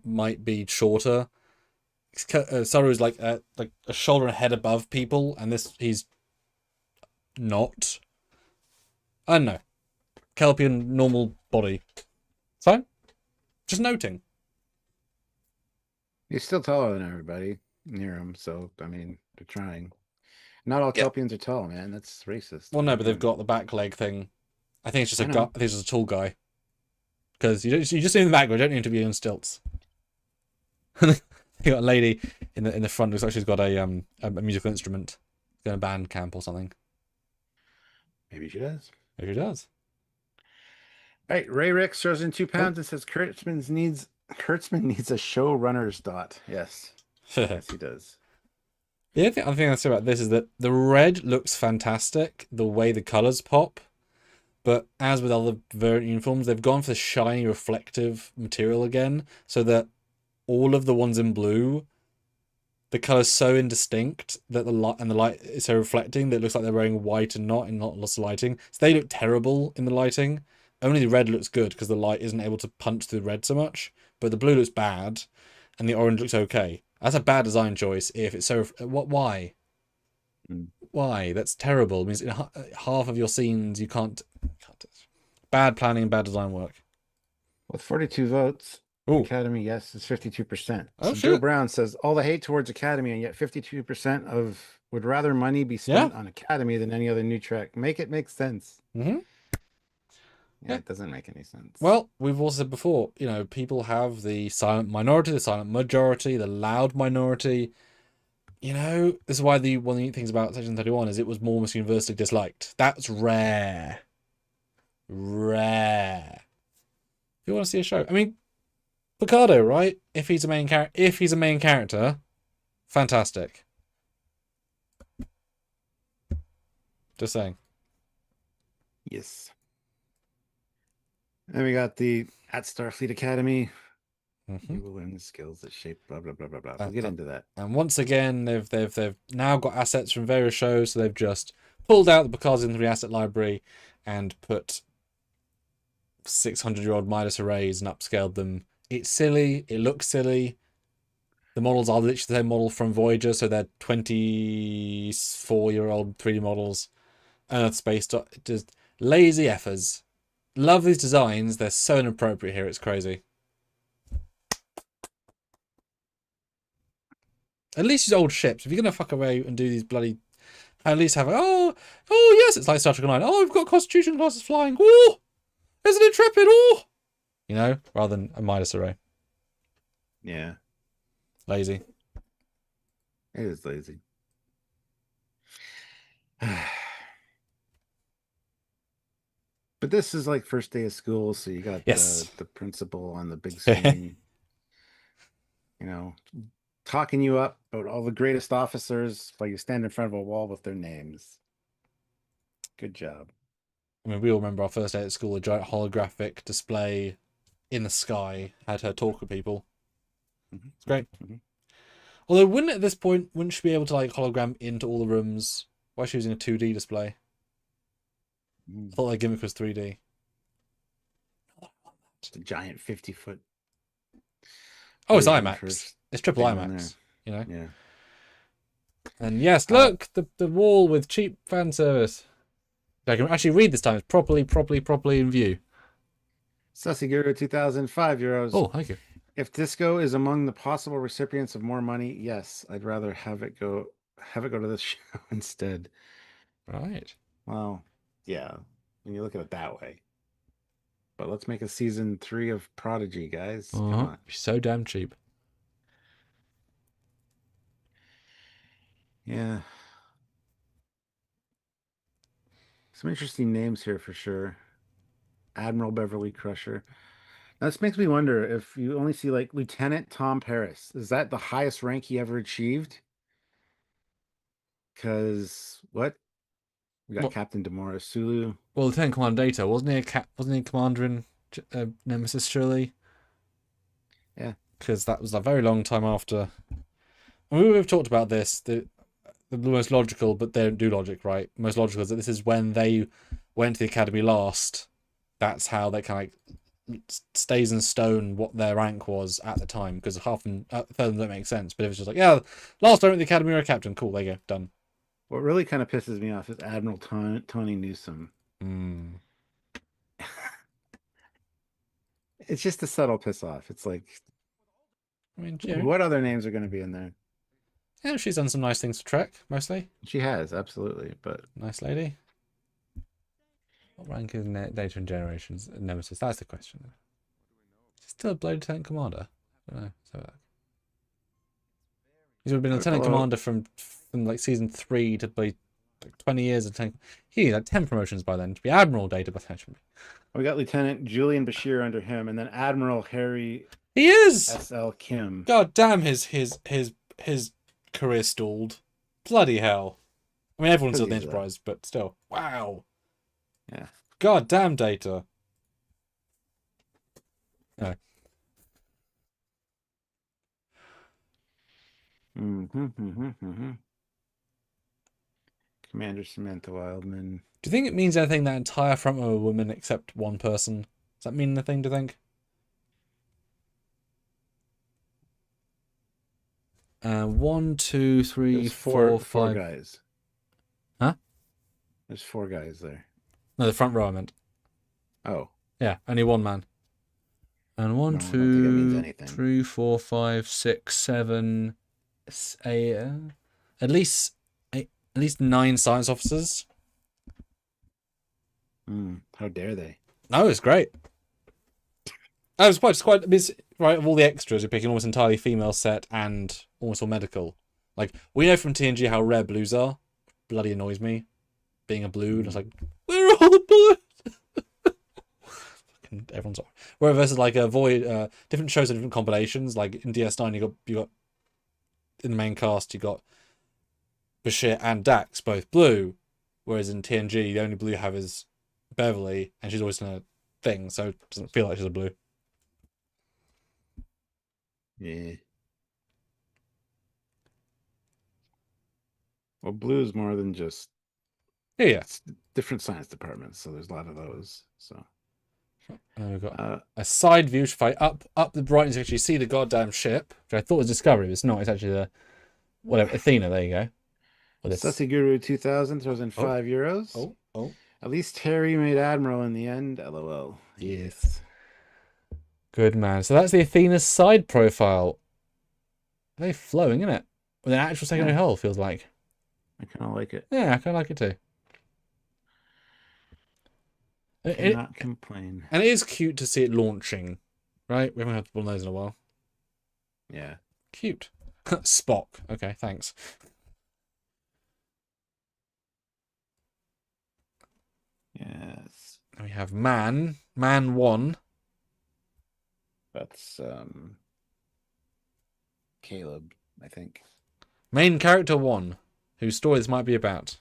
might be shorter, Saru is like a shoulder and head above people, and he's not. I don't know. Kelpian normal body. It's fine. Just noting. He's still taller than everybody near him, so I mean they're trying. Not all Kelpians are tall, man. That's racist. Well, no, but they've got the back leg thing. I think it's just I think it's just a tall guy. Because you just see in the background, you don't need to be on stilts. You got a lady in the front looks like she's got a musical instrument, going to band camp or something. Maybe she does. Maybe she does. All right, Ray Ricks throws in 2 pounds and says Kurtzman needs a showrunner's dot. Yes. Yes, he does. The other thing I say about this is that the red looks fantastic, the way the colours pop. But as with other variant uniforms, they've gone for the shiny, reflective material again, so that all of the ones in blue, the colour's so indistinct that the light is so reflecting that it looks like they're wearing white and not lots of lighting. So they look terrible in the lighting. Only the red looks good because the light isn't able to punch through the red so much. But the blue looks bad, and the orange looks okay. That's a bad design choice. If it's so, what? Why? Mm. Why? That's terrible. It means in half of your scenes you can't. Bad planning and bad design work. With 42 votes, Ooh. Academy yes is 52%. Oh, So Joe shit. Brown says all the hate towards Academy, and yet 52% of would rather money be spent on Academy than any other new Trek. Make it make sense. Mm-hmm. Yeah, it doesn't make any sense. Well, we've also said before, people have the silent minority, the silent majority, the loud minority. This is why one of the neat things about Section 31 is it was almost universally disliked. That's rare. Rare. If you want to see a show, I mean, Picardo, right? If he's a main character, fantastic. Just saying. Yes. Then we got the at Starfleet Academy. Mm-hmm. You will learn the skills that shape blah blah blah blah blah. We'll get into that. And once again, they've now got assets from various shows, so they've just pulled out the Picardians from the asset library and put 600-year-old Midas arrays and upscaled them. It's silly. It looks silly. The models are literally the same model from Voyager, so they're 24-year-old 3D models. Earth space, just lazy effers. Love these designs. They're so inappropriate here. It's crazy. At least use old ships. If you're gonna fuck away and do these bloody, at least have oh yes, it's like Star Trek Online. Oh, we've got Constitution classes flying. Oh, there's an Intrepid. Oh, rather than a Midas array. Yeah, lazy. It is lazy. But this is like first day of school, so you got the principal on the big screen. Talking you up about all the greatest officers while you stand in front of a wall with their names. Good job. I mean, we all remember our first day at school, a giant holographic display in the sky had her talk with people. Mm-hmm. It's great. Mm-hmm. Although, at this point, wouldn't she be able to like hologram into all the rooms? Why is she using a 2D display? I thought that gimmick was 3D. It's a giant 50-foot. Oh, it's IMAX. It's triple IMAX. Yeah. And yes, look, the wall with cheap fan service. I can actually read this time. It's properly in view. Susiguro 2005 euros. Oh, thank you. If Disco is among the possible recipients of more money, yes, I'd rather have it go to this show instead. Right. Well, yeah, when you look at it that way. But let's make a season 3 of Prodigy, guys. Come on. So damn cheap. Yeah. Some interesting names here for sure. Admiral Beverly Crusher. Now, this makes me wonder if you only see like Lieutenant Tom Paris. Is that the highest rank he ever achieved? Because what? We got Captain Demora Sulu. Well, Lieutenant Commander Data wasn't he commander in Nemesis? Surely. Yeah. Because that was a very long time after. And we've talked about this. The most logical, but they don't do logic right. Most logical is that this is when they went to the academy last. That's how they kind of stays in stone what their rank was at the time. Because half and a third of them don't make sense. But if it's just like, yeah, last time at the academy you're a captain, cool, there you go, done. What really kind of pisses me off is Admiral Tony Newsom. It's just a subtle piss off. It's like, I mean, what other names are going to be in there? Yeah, she's done some nice things for Trek, mostly. She has, absolutely, but nice lady. What rank is Data and Generations Nemesis? That's the question. She's still a bloody Lieutenant Commander. I don't know. He's been a Lieutenant Commander from like season 3 to like 20 years of tank. He had 10 promotions by then to be Admiral Data, but we got Lieutenant Julian Bashir under him, and then Admiral Harry. He is S.L. Kim. God damn, his career stalled. Bloody hell. I mean, everyone's still the Enterprise, but still. Wow. Yeah. God damn, Data. No. Commander Samantha Wildman. Do you think it means anything, that entire front of a woman except one person? Does that mean anything, do you think? 1, 2, 3, There's 4, four 5. guys. Huh? There's 4 guys there. No, the front row I meant. Oh. Yeah, only one man. And 1, No, I don't think it means 2, anything. 3, 4, 5, 6, 7, 8. At least 9 science officers. How dare they? No, it's great. Oh, it's quite. It's, right, of all the extras, you're picking almost entirely female set and almost all medical. Like, we know from TNG how rare blues are. Bloody annoys me. Being a blue, it's like, where are all the blues? Fucking everyone's. Whereas versus like a void, different shows and different combinations. Like in DS9, you got in the main cast, you got Bashir and Dax both blue, whereas in TNG, the only blue you have is Beverly, and she's always in a thing, so it doesn't feel like she's a blue. Yeah. Well, blue is more than just Yeah. it's different science departments, so there's a lot of those. So we've got a side view. If I up the brightness, you actually see the goddamn ship, which I thought was Discovery, but it's not. It's actually the whatever Athena. There you go. Sasiguru 2000 throws in €5. Oh. At least Terry made Admiral in the end. LOL. Yes. Good man. So that's the Athena's side profile. Very flowing, isn't it? With an actual secondary hull, feels like. I kind of like it. Yeah, I kind of like it too. Cannot complain. And it is cute to see it launching, right? We haven't had one of those in a while. Yeah. Cute. Spock. Okay, thanks. Yes. We have Man 1. That's Caleb, I think. Main character 1, whose story this might be about.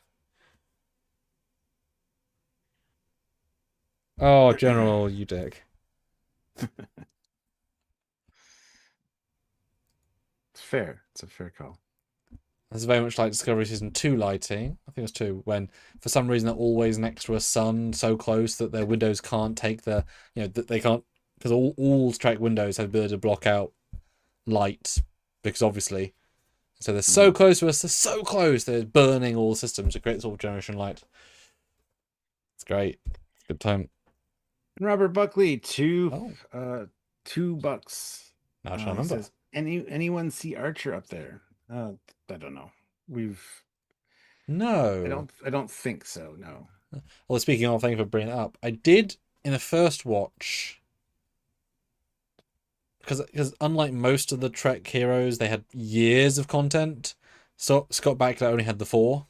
Oh, General, you dick. It's fair. It's a fair call. This is very much like Discovery Season 2 lighting. I think it's 2, when for some reason they're always next to a sun so close that their windows can't take the, that they can't, because all Trek windows have the ability to block out light, because obviously, so they're so close to us, they're so close, they're burning all the systems. It creates all generation light. It's great. It's a good time. And Robert Buckley, $2. Now I remember. Says, anyone see Archer up there? I don't know. No. I don't think so. No. Well, speaking of, thank you for bringing it up. I did in the first watch, because unlike most of the Trek heroes, they had years of content. So Scott Bakula only had the 4.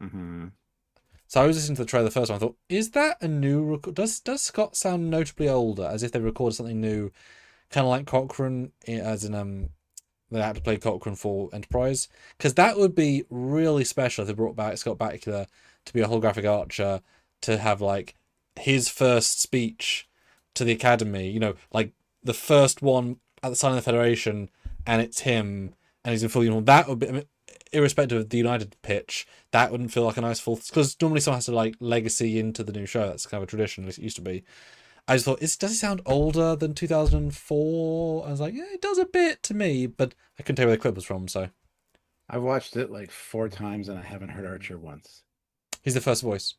Mm-hmm. So I was listening to the trailer the first one. I thought, is that a new record? Does Scott sound notably older, as if they recorded something new, kind of like Cochrane, as in they had to play Cochrane for Enterprise? Because that would be really special if they brought back Scott Bakula to be a holographic Archer, to have like his first speech to the Academy. Like the first one at the sign of the Federation, and it's him, and he's in full uniform. That would be, irrespective of the United pitch, that wouldn't feel like a nice full, because normally someone has to like legacy into the new show. That's kind of a tradition. It used to be. I just thought, does it sound older than 2004? I was like, yeah, it does a bit to me, but I couldn't tell where the clip was from. So I've watched it like 4 times and I haven't heard Archer once. He's the first voice.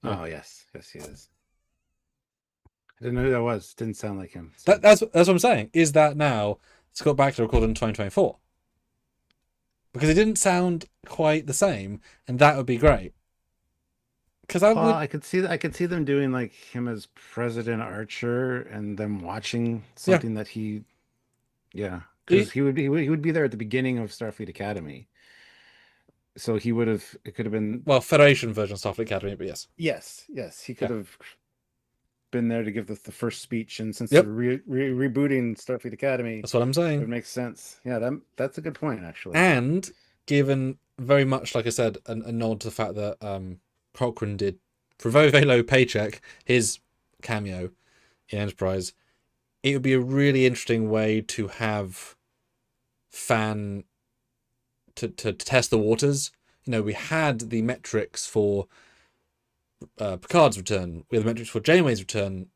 Yeah. Oh yes, he is. I didn't know who that was. Didn't sound like him. So. That's what I'm saying. Is that now Scott Bakula recorded in 2024? Because it didn't sound quite the same, and that would be great. Because I could see them doing like him as President Archer, and them watching something that he, because he would be there at the beginning of Starfleet Academy. So it could have been Federation version of Starfleet Academy, but yes, he could have been there to give the first speech, and since they're rebooting Starfleet Academy, that's what I'm saying. It makes sense. Yeah, that's a good point actually. And given very much, like I said, a nod to the fact that Cochrane did, for a very, very low paycheck, his cameo in Enterprise, it would be a really interesting way to have to test the waters. We had the metrics for Picard's return. We had the metrics for Janeway's return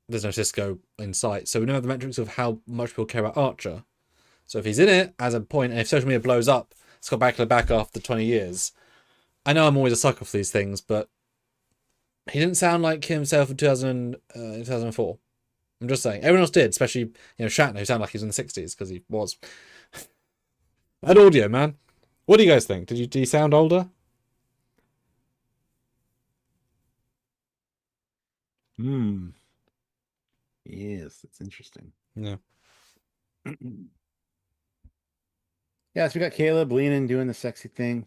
there's no Cisco in sight. So we don't have the metrics of how much people care about Archer. So if he's in it as a point, and if social media blows up, Scott Bakula back after 20 years. I know I'm always a sucker for these things, but he didn't sound like himself in 2004. I'm just saying. Everyone else did, especially Shatner, who sounded like he was in the 60s because he was. That audio, man. What do you guys think? Did he sound older? Yes, that's interesting. Yeah. Yeah, so we got Caleb leaning, doing the sexy thing.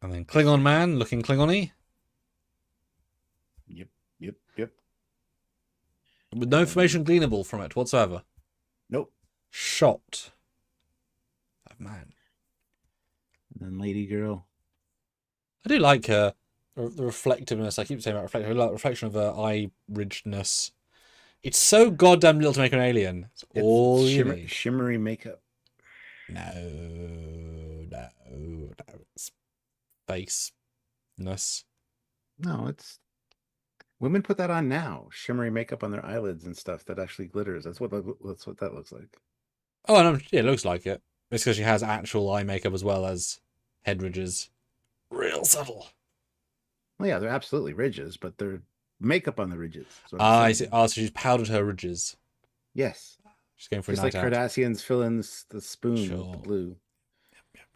And then Klingon man looking Klingon-y. Yep. With no information gleanable from it whatsoever. Nope. Shot. Oh, man. And then Lady Girl. I do like the reflectiveness. I keep saying about reflection. I like the reflection of her eye ridgeness. It's so goddamn little to make an alien. It's all you need. Shimmery makeup. No. It's faceness. No, it's women put that on now. Shimmery makeup on their eyelids and stuff that actually glitters. That's what that looks like. Oh, and it looks like it. It's because she has actual eye makeup as well as head ridges. Real subtle. Well, yeah, they're absolutely ridges, but they're makeup on the ridges. I see. Oh, so she's powdered her ridges. Yes. She's going for a night night out. Just like Cardassians fill in the spoon Sure. with the blue. Yep.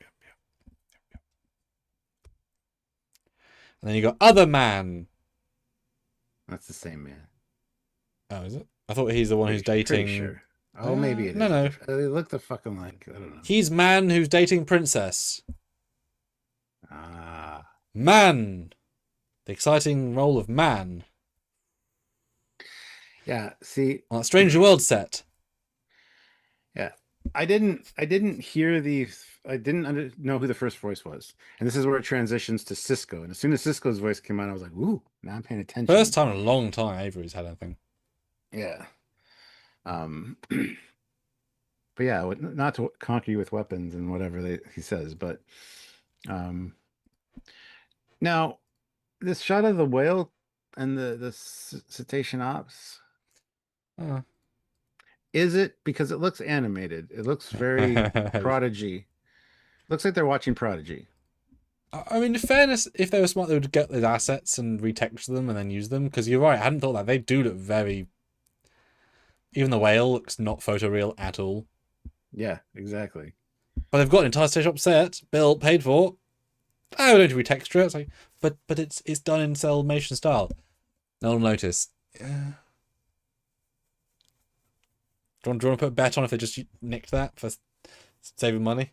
And then you got Other Man. That's the same man. Oh, is it? I thought he's the one who's dating. Sure. Oh, maybe it is. No. They look the fucking like. I don't know. He's man who's dating princess. Ah. Man. The exciting role of man. Yeah. See. On that Strange World set. Yeah. I didn't hear I didn't know who the first voice was. And this is where it transitions to Cisco. And as soon as Cisco's voice came out, I was like, ooh, now I'm paying attention. First time in a long time Avery's had anything. Yeah. But yeah, not to conquer you with weapons and whatever he says, but now this shot of the whale and the cetacean ops. Is it because it looks animated? It looks very Prodigy. Looks like they're watching Prodigy. I mean, in fairness, if they were smart, they would get those assets and retexture them and then use them. Because you're right, I hadn't thought that. They do look very. Even the whale looks not photoreal at all. Yeah, exactly. But they've got an entire stage shop set, built, paid for. Oh, we don't need to retexture it. It's like, but it's done in Cellmation style. No one will notice. Yeah. Do you want to put a bet on if they just nicked that for saving money?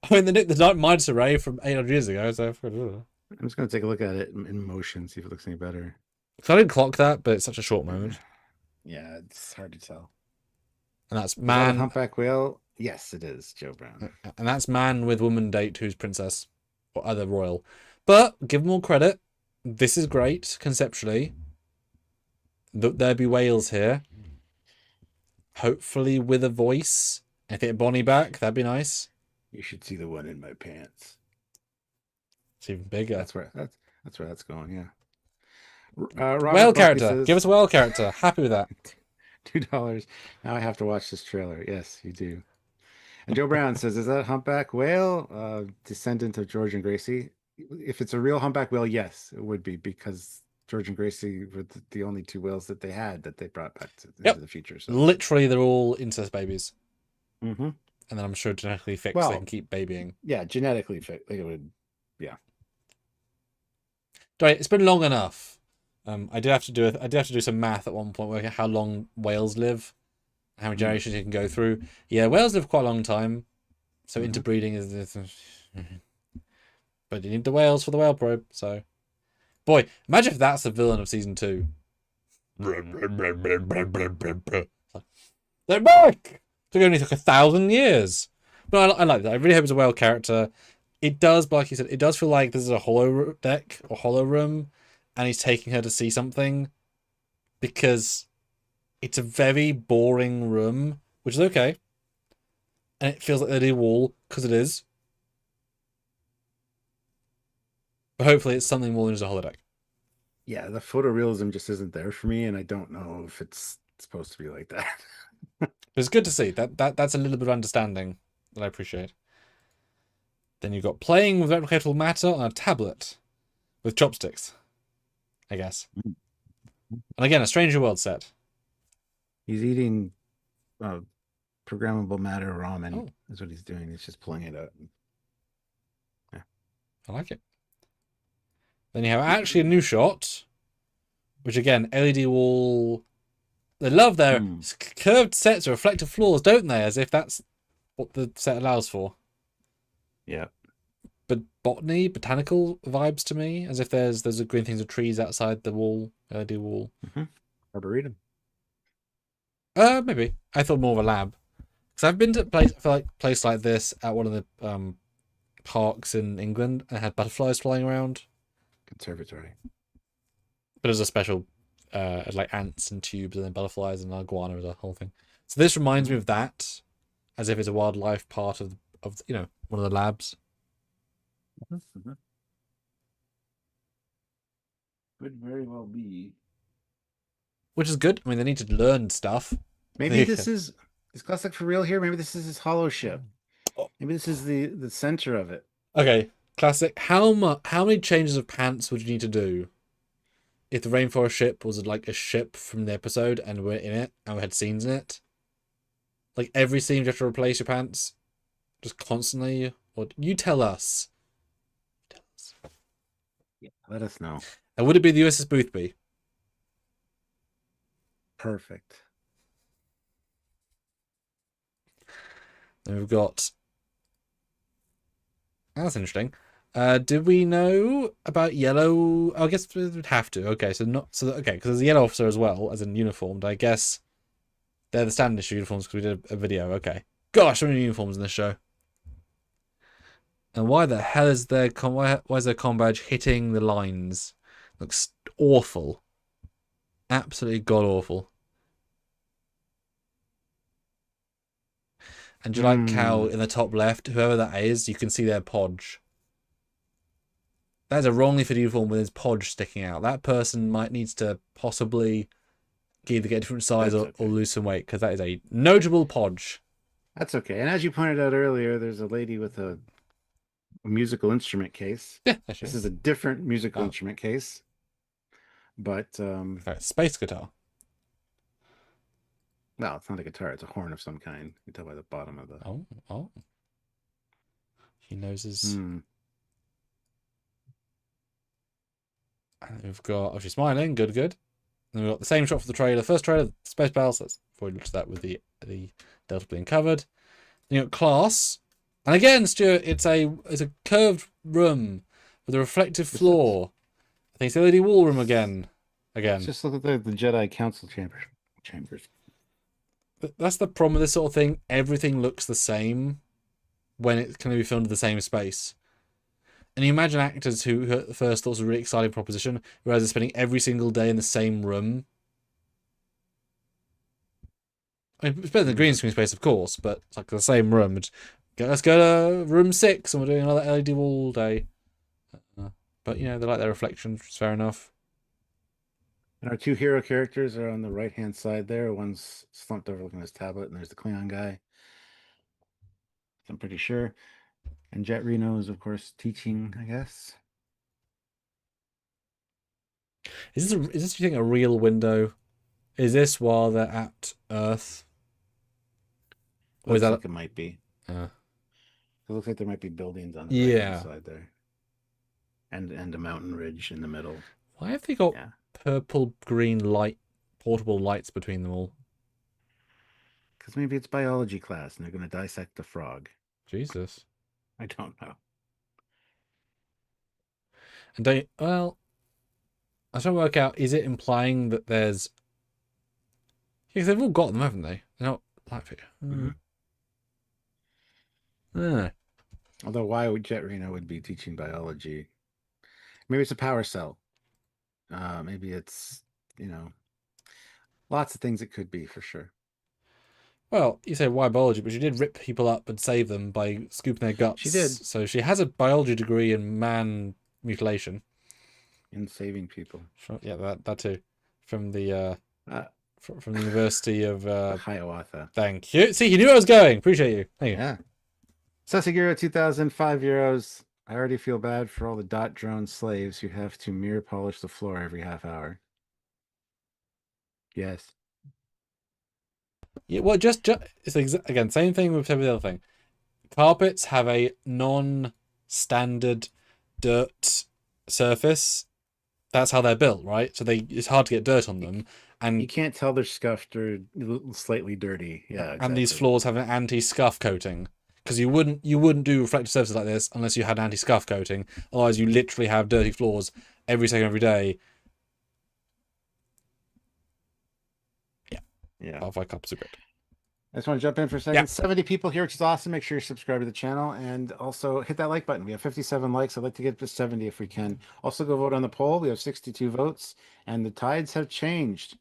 I mean, they nicked the Midas array from 800 years ago, so I'm just going to take a look at it in motion, see if it looks any better. Because I didn't clock that, but it's such a short moment. Yeah, it's hard to tell. And that's man. Is that a humpback whale? Yes, it is, Joe Brown. And that's man with woman date who's princess or other royal. But give them all credit. This is great conceptually. There be whales here. Hopefully with a voice. And if it Bonnie back, that'd be nice. You should see the one in my pants. It's even bigger. That's where that's going. Yeah. Whale character. Says, give us a whale character. Happy with that. $2. Now I have to watch this trailer. Yes, you do. And Joe Brown says, "Is that humpback whale descendant of George and Gracie? If it's a real humpback whale, yes, it would be because George and Gracie were the only two whales that they had that they brought back into the future. So literally, they're all incest babies. Mm-hmm. And then I'm sure genetically fixed, they can keep babying. Yeah, genetically fixed. Like it would. Yeah. Right, it's been long enough. I did have to do some math at one point, working out how long whales live, how many generations you can go through. Yeah, whales live quite a long time, so interbreeding is this. But you need the whales for the whale probe. So, boy, imagine if that's the villain of season 2. They're back. It only took 1,000 years, but I like that. I really hope it's a whale character. It does, but like you said, it does feel like this is a hollow deck or hollow room. And he's taking her to see something because it's a very boring room, which is okay. And it feels like they're a wall because it is. But hopefully it's something more than just a holodeck. Yeah, the photorealism just isn't there for me, and I don't know if it's supposed to be like that. But it's good to see. That's a little bit of understanding that I appreciate. Then you've got playing with replicatable matter on a tablet with chopsticks, I guess. And again, a Stranger World set. He's eating programmable matter ramen. Oh. Is what he's doing. He's just pulling it out. Yeah. I like it. Then you have actually a new shot, which again, LED wall. They love their curved sets or reflective floors, don't they? As if that's what the set allows for. Yeah. But botanical vibes to me, as if there's a green things of trees outside the wall, LED wall. Arboretum. Maybe. I thought more of a lab. Because I've been to place like this at one of the parks in England and had butterflies flying around. Conservatory. But it was a special, like ants and tubes and then butterflies and iguana as a whole thing. So this reminds me of that, as if it's a wildlife part of one of the labs. Could very well be. Which is good. I mean, they need to learn stuff. Maybe this is classic for real here. Maybe this is his hollow ship. Maybe this is the center of it. Okay, classic. How many changes of pants would you need to do if the rainforest ship was like a ship from the episode and we're in it and we had scenes in it? Like every scene you have to replace your pants just constantly? Or you tell us. Yeah, let us know. And would it be the USS Boothby? Perfect. Then we've got. That's interesting. Did we know about yellow? I guess we'd have to. Okay, because there's a yellow officer as well as in uniformed. I guess they're the standard issue uniforms because we did a video. Okay, gosh, so many uniforms in this show. And why the hell is why is their comm badge hitting the lines? Looks awful. Absolutely god awful. And do you like how in the top left, whoever that is, you can see their podge. That is a wrongly fitted uniform with his podge sticking out. That person might needs to possibly either get a different size or lose some weight, because that is a notable podge. That's okay. And as you pointed out earlier, there's a lady with a musical instrument case. Yeah, this is a different musical instrument case. But space guitar. Well, it's not a guitar, it's a horn of some kind. You can tell by the bottom of the Oh. He knows his And we've got she's smiling, good. And then we've got the same shot for the trailer. First trailer, space battles, that's before we looked at that with the Delta being covered. Then you got class. And again, Stuart, it's a curved room with a reflective floor. I think it's the LED wall room again. Just look at the Jedi Council chambers. That's the problem with this sort of thing. Everything looks the same when it can be filmed in the same space. And you imagine actors who at first thought it was a really exciting proposition, whereas they're spending every single day in the same room. I mean, it's better than green screen space, of course, but it's like the same room. Let's go to room 6 and we're doing another LED wall all day. But, they like their reflections, which is fair enough. And our two hero characters are on the right-hand side there. One's slumped over looking at his tablet, and there's the Klingon guy. I'm pretty sure. And Jet Reno is, of course, teaching, I guess. Is this you think, a real window? Is this while they're at Earth? Or is that like it might be? It looks like there might be buildings on the right-hand side there. And a mountain ridge in the middle. Why have they got purple green light portable lights between them all? Because maybe it's biology class and they're going to dissect the frog. Jesus. I don't know. And I was trying to work out, is it implying that there's... Because they've all got them, haven't they? They're not light figure. Although why would Jet Reno would be teaching biology? Maybe it's a power cell. Maybe it's, lots of things it could be for sure. Well, you say why biology, but she did rip people up and save them by scooping their guts. She did. So she has a biology degree in man mutilation. in saving people. Yeah, that too. From the Uh, from the University of Hiawatha. thank you. See, you knew I was going. Appreciate you. Thank you. Yeah. Sasagiro 2005 euros. I already feel bad for all the dot drone slaves who have to mirror polish the floor every half hour. Yes. Yeah, well, it's again same thing with every other thing. Carpets have a non-standard dirt surface. That's how they're built, right? So it's hard to get dirt on them, You and can't tell they're scuffed or slightly dirty. Yeah, and these exactly. floors have an anti-scuff coating because you wouldn't do reflective surfaces like this unless you had an anti-scuff coating. Otherwise, you literally have dirty floors every second, every day. Yeah. Half my cups are great. I just want to jump in for a second. Yeah. 70 people here, which is awesome. Make sure you subscribe to the channel and also hit that like button. We have 57 likes. I'd like to get to 70 if we can. Also go vote on the poll. We have 62 votes and the tides have changed.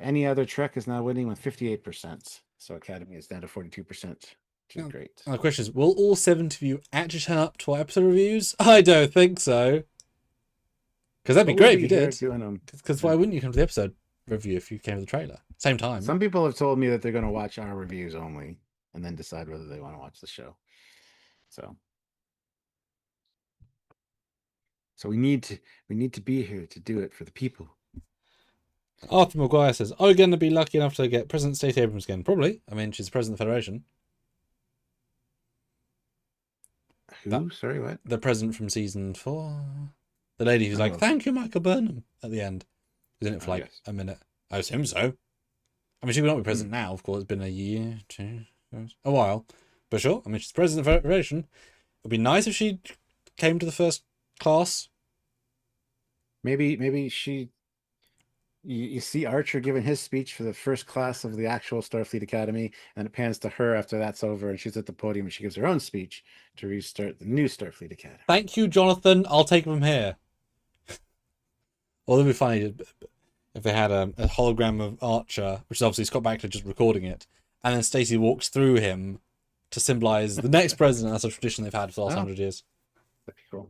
Any other Trek is now winning with 58%. So Academy is down to 42%, which is great. The question is, will all 70 of you actually turn up to our episode reviews? I don't think so. Because that'd be great if you did. Because why wouldn't you come to the episode review if you came to the trailer? Same time. Some people have told me that they're going to watch our reviews only and then decide whether they want to watch the show. So we need to be here to do it for the people. Arthur Maguire says, are we going to be lucky enough to get President Stacey Abrams again? Probably. I mean, she's the President of the Federation. Who? Sorry, what? The president from season 4. The lady who's like, thank you, Michael Burnham, at the end. Was in it for like a minute. I assume so. I mean, she will not be president now, of course. It's been a year, 2 years, a while. But sure, I mean, she's president of the Federation. It would be nice if she came to the first class. Maybe she... You see Archer giving his speech for the first class of the actual Starfleet Academy, and it pans to her after that's over, and she's at the podium, and she gives her own speech to restart the new Starfleet Academy. Thank you, Jonathan. I'll take them here. Well, it would be funny if they had a hologram of Archer, which is obviously Scott Bakula just recording it, and then Stacey walks through him to symbolize the next president. That's a tradition they've had for the last 100 years. That'd be cool.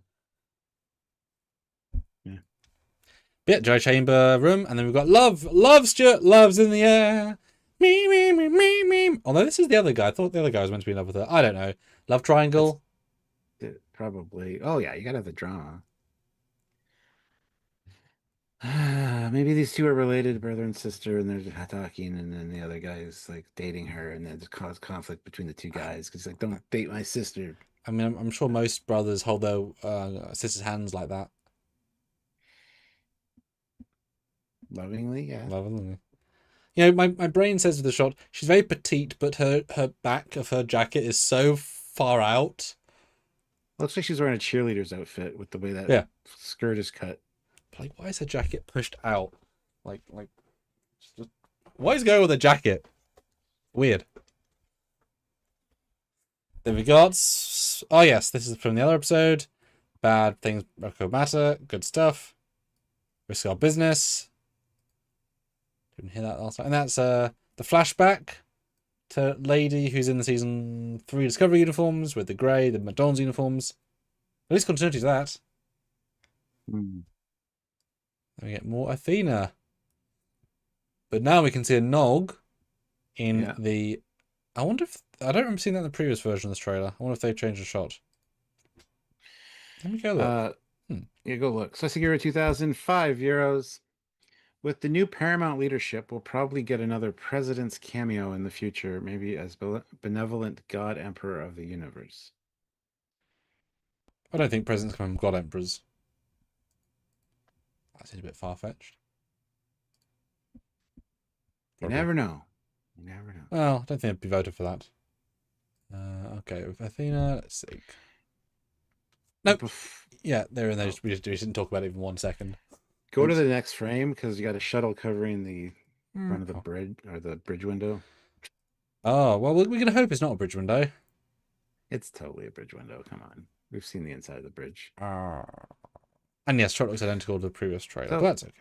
Yeah, Joe Chamber room, and then we've got Love, Stuart, Love's in the air. Me. Although this is the other guy. I thought the other guy was meant to be in love with her. I don't know. Love triangle. Probably. Oh yeah, you gotta have the drama. Maybe these two are related, brother and sister, and they're talking, and then the other guy is like dating her, and then it causes conflict between the two guys because like, don't date my sister. I mean, I'm sure most brothers hold their sisters' hands like that. Lovingly, yeah. Lovingly. You know, my brain says with the shot, she's very petite, but her back of her jacket is so far out. Looks like she's wearing a cheerleader's outfit with the way that skirt is cut. Like, why is her jacket pushed out? Like, just, why is going with a jacket? Weird. Then we got, oh yes, this is from the other episode. Bad things matter. Good stuff. Risk our business. Didn't hear that last time. And that's the flashback to lady who's in the season 3 Discovery uniforms with the grey, the McDonald's uniforms. At least continuity to that. Then we get more Athena. But now we can see a Nog in the... I wonder if... I don't remember seeing that in the previous version of this trailer. I wonder if they've changed the shot. Let me go look. Yeah, go look. Sasagiro 2005 euros. With the new Paramount leadership, we'll probably get another president's cameo in the future, maybe as benevolent God Emperor of the universe. I don't think presidents come from God Emperors. That seems a bit far-fetched. You never know. You never know. Well, I don't think I'd be voted for that. Okay, with Athena, let's see. Nope. Yeah, they're in there. We didn't talk about it even 1 second. Go to the next frame because you got a shuttle covering the front of the bridge or the bridge window. Oh, well, we're going to hope it's not a bridge window. It's totally a bridge window. Come on. We've seen the inside of the bridge. And yes, shot looks identical to the previous trailer, but that's okay.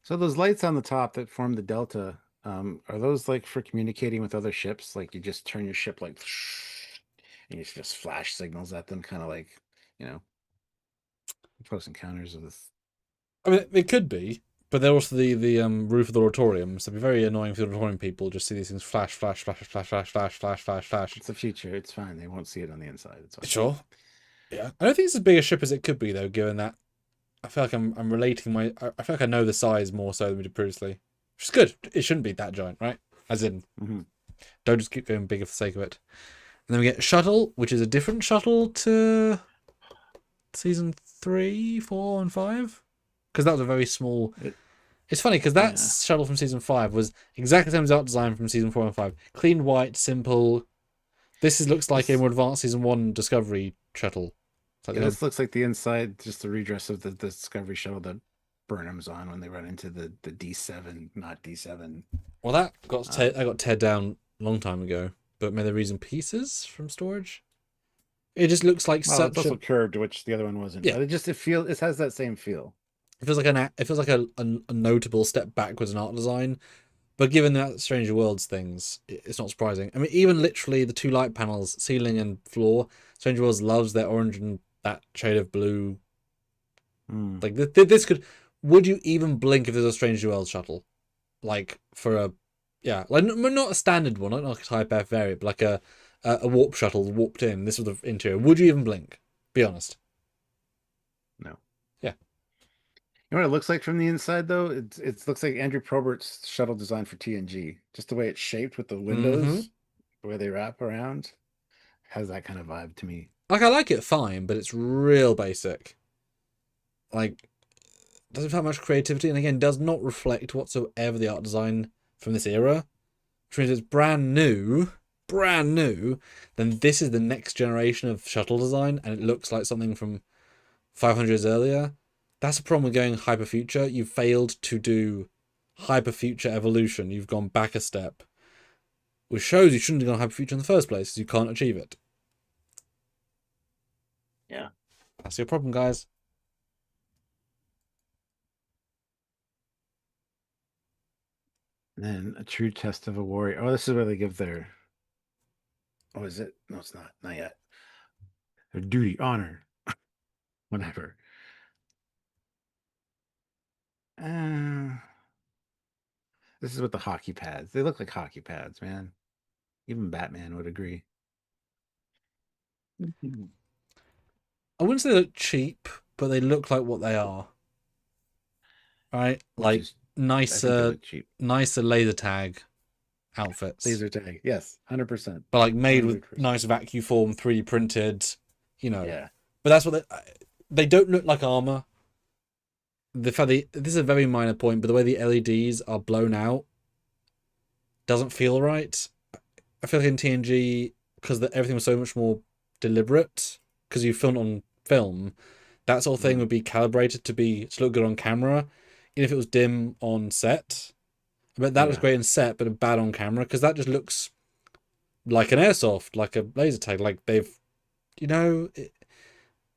So those lights on the top that form the delta, are those like for communicating with other ships? Like you just turn your ship like, and you just flash signals at them, kind of like, you know, Close Encounters of the I mean, it could be, but they're also the roof of the auditorium, so it'd be very annoying for the auditorium people just see these things flash, flash, flash, flash, flash, flash, flash, flash, flash. It's the future. It's fine. They won't see it on the inside. It's fine. Sure. Yeah. I don't think it's as big a ship as it could be though, given that I feel like I'm relating I feel like I know the size more so than we did previously. Which is good. It shouldn't be that giant, right? As in, don't just keep going bigger for the sake of it. And then we get Shuttle, which is a different shuttle to season 3, 4, and 5. Because that was a very small. It's funny because that shuttle from season 5 was exactly the same as art design from season 4 and 5. Clean white, simple. Looks like a more advanced season 1 Discovery shuttle. Like this looks like the inside, just the redress of the Discovery shuttle that Burnham's on when they run into the D7, not D7. Well, that got teared down a long time ago, but maybe they're using pieces from storage. It just looks like such. It's also curved, which the other one wasn't. Yeah, but it has that same feel. It feels like a notable step backwards in art design, but given that Stranger Worlds things, it's not surprising. I mean, even literally the 2 light panels, ceiling and floor, Stranger Worlds loves their orange and that shade of blue. Like this could. Would you even blink if there's a Stranger Worlds shuttle? Like for a, like not a standard one, not like a Type F variant, but like a warp shuttle warped in. This was the interior. Would you even blink? Be honest. No. Yeah. You know what it looks like from the inside, though? It looks like Andrew Probert's shuttle design for TNG. Just the way it's shaped with the windows, the way they wrap around, has that kind of vibe to me. Like, I like it fine, but it's real basic. Like, doesn't have much creativity, and again, does not reflect whatsoever the art design from this era. Which means it's brand new, then this is the next generation of shuttle design, and it looks like something from 500 years earlier. That's the problem with going hyperfuture. You've failed to do hyperfuture evolution. You've gone back a step. Which shows you shouldn't have gone hyperfuture in the first place, because you can't achieve it. Yeah. That's your problem, guys. And then a true test of a warrior. Oh, this is where they give their... Oh, is it? No, it's not. Not yet. Their duty, honor, whatever. This is with the hockey pads. They look like hockey pads, man. Even Batman would agree. I wouldn't say they look cheap, but they look like what they are. Right? Like nicer laser tag outfits. Laser tag, yes, 100%. But like made 100%. With nice vacuum form, 3D printed, Yeah. But that's what they don't look like armor. This is a very minor point, but the way the LEDs are blown out doesn't feel right. I feel like in TNG, because everything was so much more deliberate, because you filmed on film, that sort of thing would be calibrated to look good on camera, even if it was dim on set. But that looks great in set, but bad on camera, because that just looks like an airsoft, like a laser tag, like they've, I don't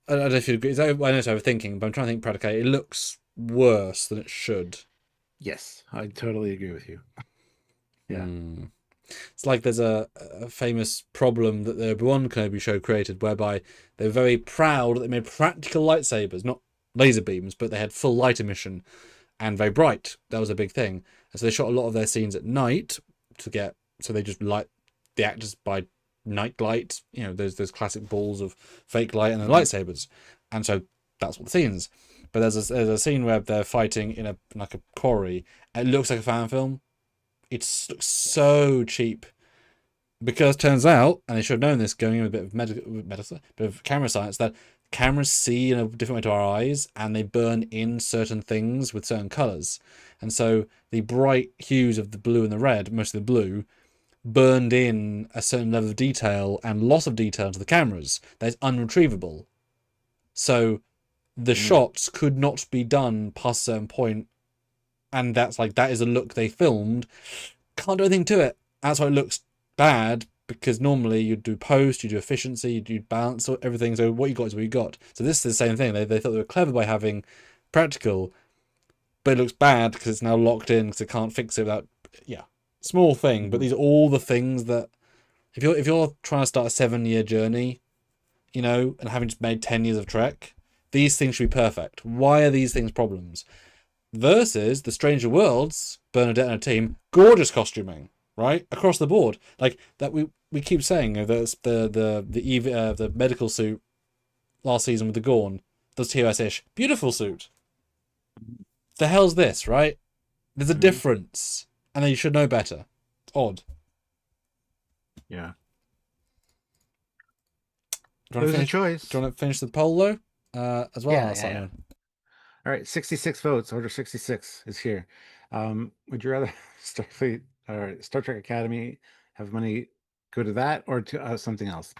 know if you agree. I know it's overthinking, but I'm trying to think practically. It looks worse than it should. Yes, I totally agree with you. Yeah. It's like there's a famous problem that the Obi-Wan Kenobi show created, whereby they're very proud that they made practical lightsabers, not laser beams, but they had full light emission and very bright. That was a big thing. And so they shot a lot of their scenes at night so they just light the actors by night light. There's those classic balls of fake light and then lightsabers. And so that's what the scenes. But there's a scene where they're fighting in a quarry. And it looks like a fan film. It looks so cheap, because it turns out, and they should have known this going in with a bit of medicine, bit of camera science, that cameras see in a different way to our eyes, and they burn in certain things with certain colors. And so the bright hues of the blue and the red, mostly the blue, burned in a certain level of detail and loss of detail to the cameras that is unretrievable. So the shots could not be done past a certain point. And that is a look they filmed. Can't do anything to it. That's why it looks bad, because normally you'd do post, you do efficiency, you do balance, everything. So what you got is what you got. So this is the same thing. They thought they were clever by having practical, but it looks bad because it's now locked in because they can't fix it without. Small thing, but these are all the things that if you're trying to start a 7-year journey, and having just made 10 years of Trek, these things should be perfect. Why are these things problems? Versus the Stranger Worlds, Bernadette and her team, gorgeous costuming, right? Across the board. Like that we keep saying, the medical suit last season with the Gorn, the TOS-ish, beautiful suit. The hell's this, right? There's a difference. And then you should know better. It's odd. Yeah. Do It you was want a choice. Do you want to finish the poll though? As well. Yeah. All right, 66 votes. Order 66 is here. Would you rather Starfleet or Star Trek Academy have money go to that or to something else?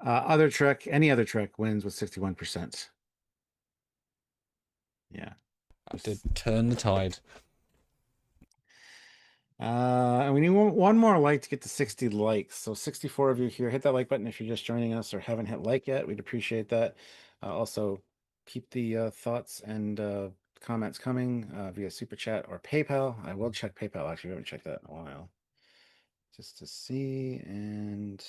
Any other Trek wins with 61%. Yeah. I did turn the tide. And we need one more like to get to 60 likes. So 64 of you here, hit that like button if you're just joining us or haven't hit like yet. We'd appreciate that. Also, keep the thoughts and comments coming via Super Chat or PayPal. I will check PayPal. Actually, we haven't checked that in a while. Just to see, and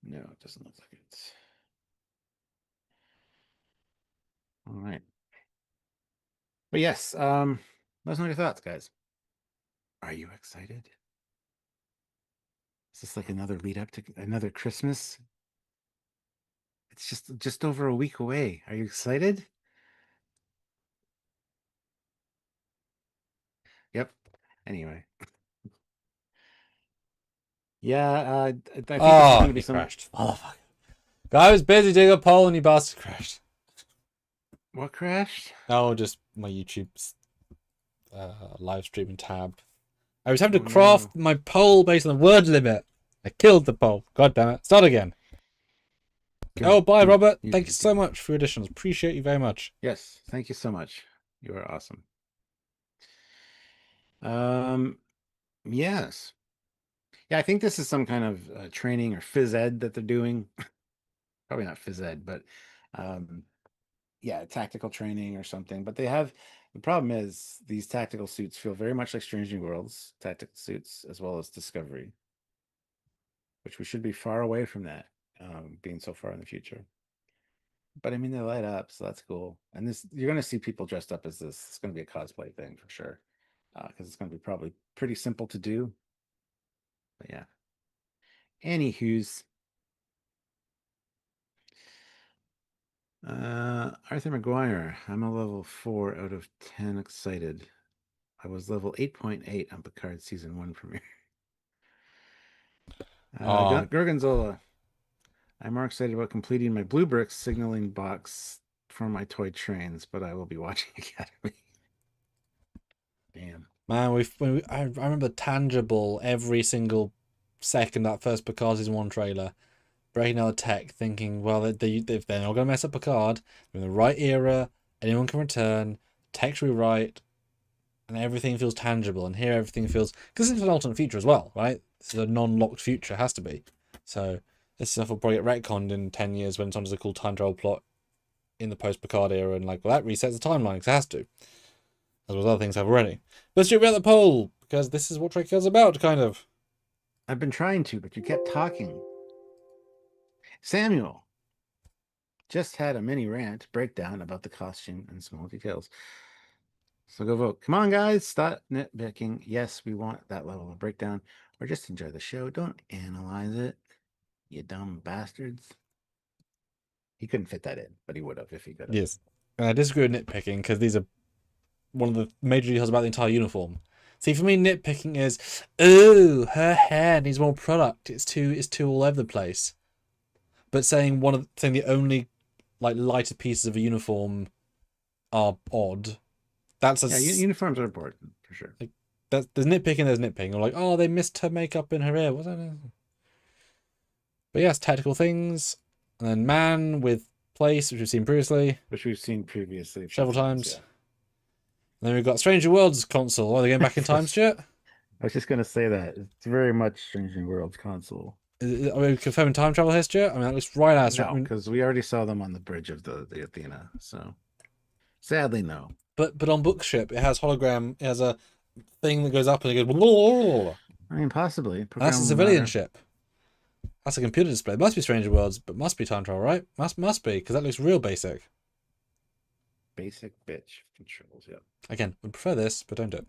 no, it doesn't look like it. All right. But yes, let us know your thoughts, guys. Are you excited? Is this like another lead up to another Christmas? It's just over a week away. Are you excited? Yep. Anyway. Yeah, I think this is going to be some... crashed. Motherfucker. Guy was busy doing a poll and you bastard crashed. What crashed? Oh, just my YouTube's live streaming tab. I was having to craft my poll based on the word limit. I killed the poll. God damn it. Start again. Oh, bye, Robert. Thank you so much for your additions. Appreciate you very much. Yes, thank you so much. You are awesome. Yes. Yeah, I think this is some kind of training or phys ed that they're doing. Probably not phys ed, but yeah, tactical training or something. But the problem is these tactical suits feel very much like Strange New Worlds tactical suits, as well as Discovery, which we should be far away from that, being so far in the future. But I mean, they light up, so that's cool. And you're going to see people dressed up as this. It's going to be a cosplay thing for sure, because it's going to be probably pretty simple to do. But yeah. Anywho's. Arthur McGuire, I'm a level 4 out of 10 excited. I was level 8.8 on Picard season 1 premiere. Gorgonzola, I'm more excited about completing my Blue Bricks signaling box for my toy trains, but I will be watching Academy. Damn. Man, I remember tangible every single second that first Picard season 1 trailer. Breaking down the tech, thinking, well, if they're not going to mess up Picard, they're in the right era, anyone can return, tech's right, and everything feels tangible. And here everything feels... Because this is an alternate future as well, right? This is a non-locked future, it has to be. So this stuff will probably get retconned in 10 years when someone does a cool time travel plot in the post-Picard era, and like, well, that resets the timeline, because it has to. As well as other things have already. Let's do about the poll, because this is what Trekyards about, kind of. I've been trying to, but you kept talking. Samuel just had a mini rant breakdown about the costume and small details. So go vote. Come on, guys. Stop nitpicking. Yes, we want that level of breakdown. Or just enjoy the show. Don't analyze it, you dumb bastards. He couldn't fit that in, but he would have if he could have. Yes. And I disagree with nitpicking, because these are one of the major details about the entire uniform. See, for me, nitpicking is, oh, her hair needs more product. It's too all over the place. But saying the only like lighter pieces of a uniform are odd. That's uniforms are important for sure. Like there's nitpicking, there's nitpicking. Or like, oh, they missed her makeup in her hair. What's that? But yes, tactical things, and then man with place, which we've seen previously. Several times. Yeah. And then we've got Stranger Worlds console. Are they going back in time shit? I was just gonna say that it's very much Stranger Worlds console. Are we confirming time travel history? I mean, that looks right out. No, because we already saw them on the bridge of the Athena. So sadly, no. But on Bookship, it has hologram. It has a thing that goes up and it goes. Blah, blah, blah. I mean, possibly. That's a civilian ship. That's a computer display. It must be Stranger Worlds, but must be time travel, right? Must be, because that looks real basic. Basic bitch controls, yeah. Again, we prefer this, but don't do it.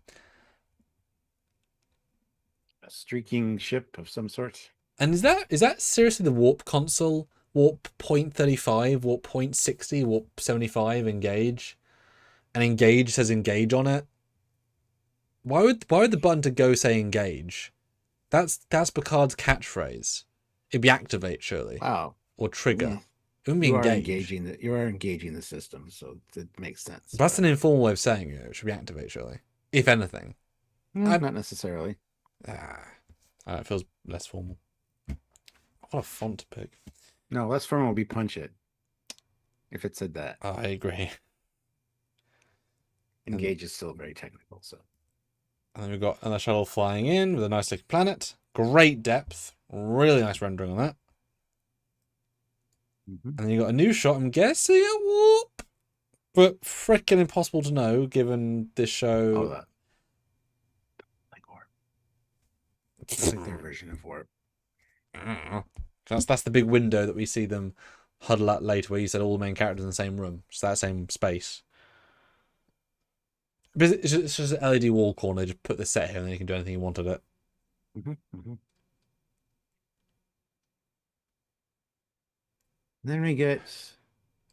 A streaking ship of some sort. And is that seriously the warp console? Warp 0.35, warp 0.60, warp 75, engage? And engage says engage on it? Why would the button to go say engage? That's Picard's catchphrase. It'd be activate, surely. Wow. Or trigger. Yeah. It wouldn't be engage. You are engaging the system, so it makes sense. That's an informal way of saying it. It should be activate, surely. If anything. Not necessarily. It feels less formal. What a font to pick. No, less formal would be punch it. If it said that. I agree. Engage is still very technical, so. And then we've got another shuttle flying in with a nice looking planet. Great depth. Really nice rendering on that. And then you got a new shot, I'm guessing a warp. But freaking impossible to know given this show. Oh, that. Like warp. It's like their version of warp. That's the big window that we see them huddle at later, where you said all the main characters in the same room. It's that same space. But it's just an LED wall corner. Just put the set here, and then you can do anything you want at it. Then we get